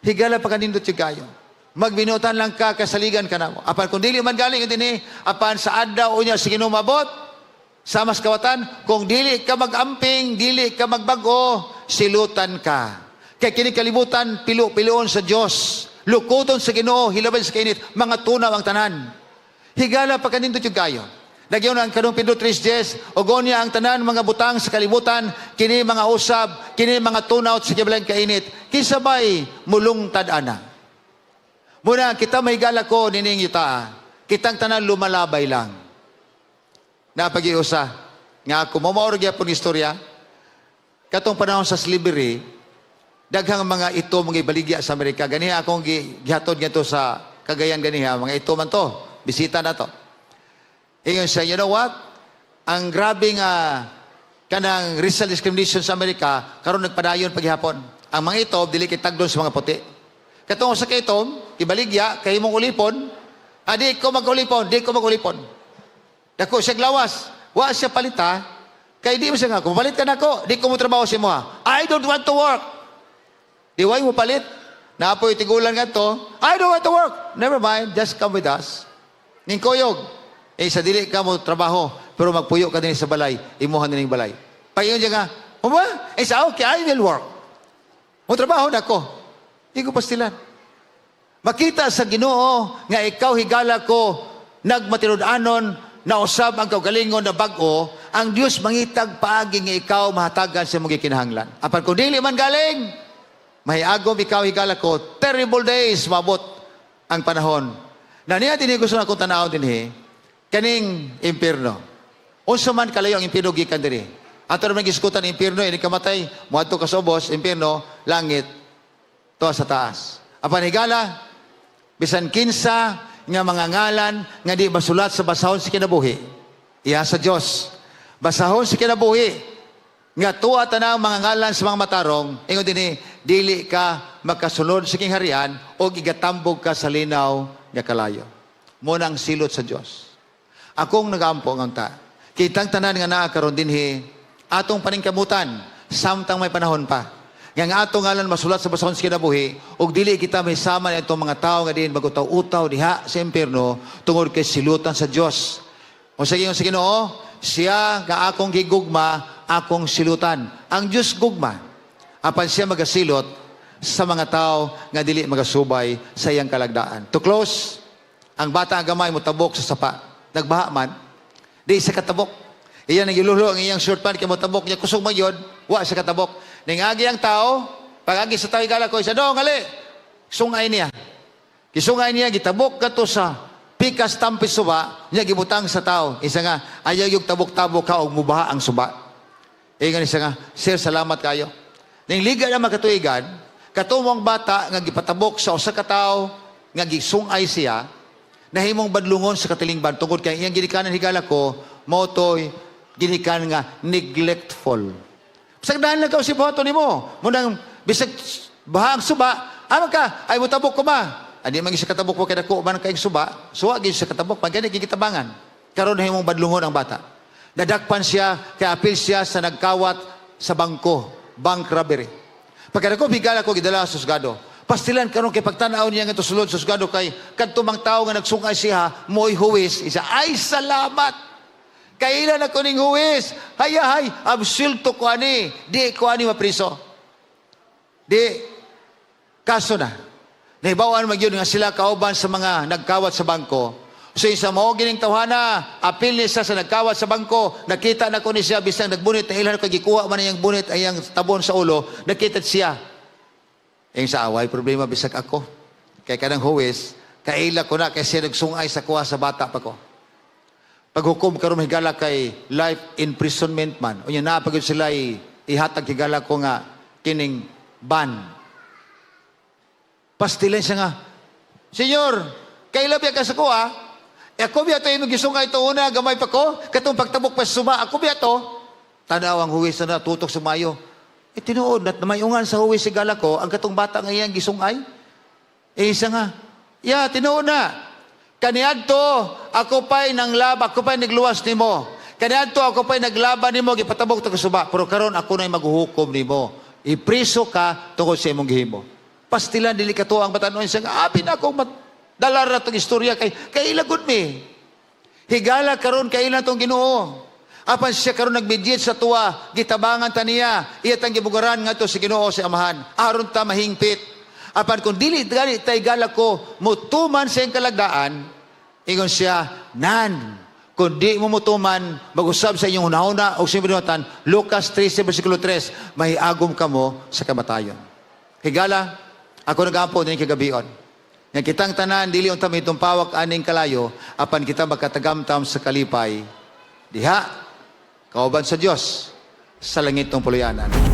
Higala pa kanindot yung kayo. Magbinutan lang ka, kay saligan ka na mo. Apan kung dili man galing din apan sa adlaw unya sa Ginoo mabot, sa mas kawatan, kung dili ka magamping, dili ka magbago, silutan ka. Kaya kinikalibutan, piluon sa Diyos. Lukuton sa Ginoo, hilaban sa kainit, mga tunaw ang tanan. Higala pa kanindot yung kayo. Nagyon ang kanong Pedro 3:10, ogonya ang tanan, mga butang sa kalibutan, kini mga usab, kini mga tunaw sa kibalang kainit, kisabay mulong tadana. Muna, kita may gala ko, nining yuta, kitang tanan lumalabay lang. Napag-iusa, nga ako, mamaoragya po ng istorya, katong panahon sa slavery, daghang mga ito, mga ibaligya sa Amerika, ganiha akong gihatod nga to sa Cagayan ganiha, mga ito man to, bisita na to. Ingon siya, you know what? Ang grabe nga kanang racial discrimination sa Amerika, karon nagpadayon paghihapon. Ang mga ito, dili kay tagdon sa mga puti. Katong sa kaitom, ibaligya, kay mong ulipon, di ko mag-ulipon. Dako siya glawas. Wa siya palita. Kay di mo siya nga, kung palit ka na ako, di ko mo trabaho si mo ha. I don't want to work. Di why mo palit? Naapoy tigulan nga to. I don't want to work. Never mind, just come with us. Ning koyog. Sa dili ka mo trabaho, pero magpuyo ka din sa balay, imuhan din ng balay. Payon siya nga, sa okay, I will work. Mo trabaho na ko. Di ko pastilan. Makita sa Ginoo nga ikaw higala ko nagmatinud-anon na usab ang kaugalingon na bag-o, ang Diyos mangitag paagi nga ikaw mahatagan sa mga kinahanglan. Apan kung dili man galing, mahiagom ikaw higala ko, terrible days mabot ang panahon. Na niya din gusto na akong tanaw din kaning impierno. Unsa man kalayo ang impierno gikan diri. Ato naman giskutan impierno, ini kamatay, muadto ka sa ubos, impierno, langit, to sa taas. Apan higala, bisan kinsa nga mga ngalan nga di basulat sa basahon sa kinabuhi. Iya sa Diyos. Basahon sa kinabuhi. Nga tuwa tanang mga ngalan sa mga matarong, ingon din dili ka makasunod sa king harian o gigatambog ka sa linaw nga kalayo. Muna ang silot sa Dios. Akong nagampo ang ta. Kitang tanan nga naa karon dinhi atong paningkamutan samtang may panahon pa. Nga ato ngalan masulat sa basahon sa kinabuhi ug dili kita may sama ni atong mga tawo nga diin magutaw-utaw diha sa impierno tungod kay silutan sa Dios. O sa Ginoo, siya nga akong gigugma, akong silutan. Ang Dios gugma apan siya magasilot sa mga tawo nga dili magasubay sa iyang kalagdaan. To close, ang bata ang gamay motabok sa sapa. Nagbaha man, di sa katabok. Iyan ang ilulo ang iyang short pant kay motabok niya kusog man yun, wa sa katabok. Ningagi ang tao, pagagi sa tao igala ko, isa dong, gali, sungay niya. Kisungay niya, gitabok ka to sa pikas tampis suba, niya gibutang sa tao. Isa nga, ayaw yung tabok-tabok ka o mubaha ang suba. Ingan isa nga, sir, salamat kayo. Ning liga na makatuigan, katumong bata nga gipatabok sa usa ka tao nga gisungay siya, nahimong badlungon sa katilingban tungod kay iyang ginikanan higala ko, motoy, ginikanan nga neglectful. Sagdahan lang ka si boto ni mo. Munang bisag bahang suba, aman ka, ay mutabok ko ba? Adi man sa katabok ko kaya ko, man kayong suba, suwa gid sa katabok, pagkani gigitabangan. Karon himong badlungon ang bata. Nadakpan siya, kaya apil siya sa nagkawat sa bangko, bank robbery. Pagkana ko, bigala ko, gidala sa susgado. Pastilan karon kay pagtanaw niya nga ito sulod sa susgado kay kadtumang tao nga nagsungay siya, mo'y huwis, isa, ay salamat! Kailan ako ning huwis? Hay, absulto ko ani. Di ko ani mapriso. Di, kaso na. Nahibawan magyud nga sila kauban sa mga nagkawat sa bangko. So isa mo gining tawhana, apil ni sa nagkawat sa bangko, nakita na ko ni siya bisang nagbunit, na ilan ko gikuha man iyang bunit, ayang tabon sa ulo, nakita siya. Yung sa away, problema bisag ako. Kaya kanang huwis, kaila ko na kasi nagsungay sa kuha sa bata pa ko. Paghukom karon higala kay life imprisonment man. Unya na pagud sila ihatag higala ko nga kining ban. Pastilan siya nga, Senyor, kaila biya ka sa kuha? Ako biya to yung gisungay to una, gamay pa ko, katong pagtabok pa sa suma, ako biya to. Tanaw ang huwis na tutok sa mayo. Tinuod, at namayungan sa huwis higala ko, ang katong bata nga iyang gisungay. Isa nga, tinuod na. Kaniadto, ako pa'y nanglaba, ako pa'y nagluwas nimo. Kaniadto, ako pa'y naglaban nimo, gipatabok ta suba. Pero karon ako na'y maghuhukom nimo. Ipriso ka tungkol sa imong gihimo. Pastilan dili ka to ang batanon siya. Abi na akong dalar na itong istorya kay ilagod mi. Higala karon kailan tong Ginoo. Apan siya karon nagbidyet sa tuwa, gitabangan ta niya. Iya tang gibugaran nga to si Ginoo si Amahan. Aron ta mahingpit. Apan kung dili tay gala ko mutuman sa iyang kalagdaan, ingon siya, kung di mo mutuman, mag-usab sa inyong hunahuna o sinubunutan, Lucas 13, versikulo 3, mahiagom ka mo sa kamatayon. Higala, ako nag-ampo din kagabion. Nga kitang tanan, dili unta may tumpawak aning kalayo, apan kita magkatagamtam sa kalipay, diha, kauban sa Dios, sa langit ng puluyanan.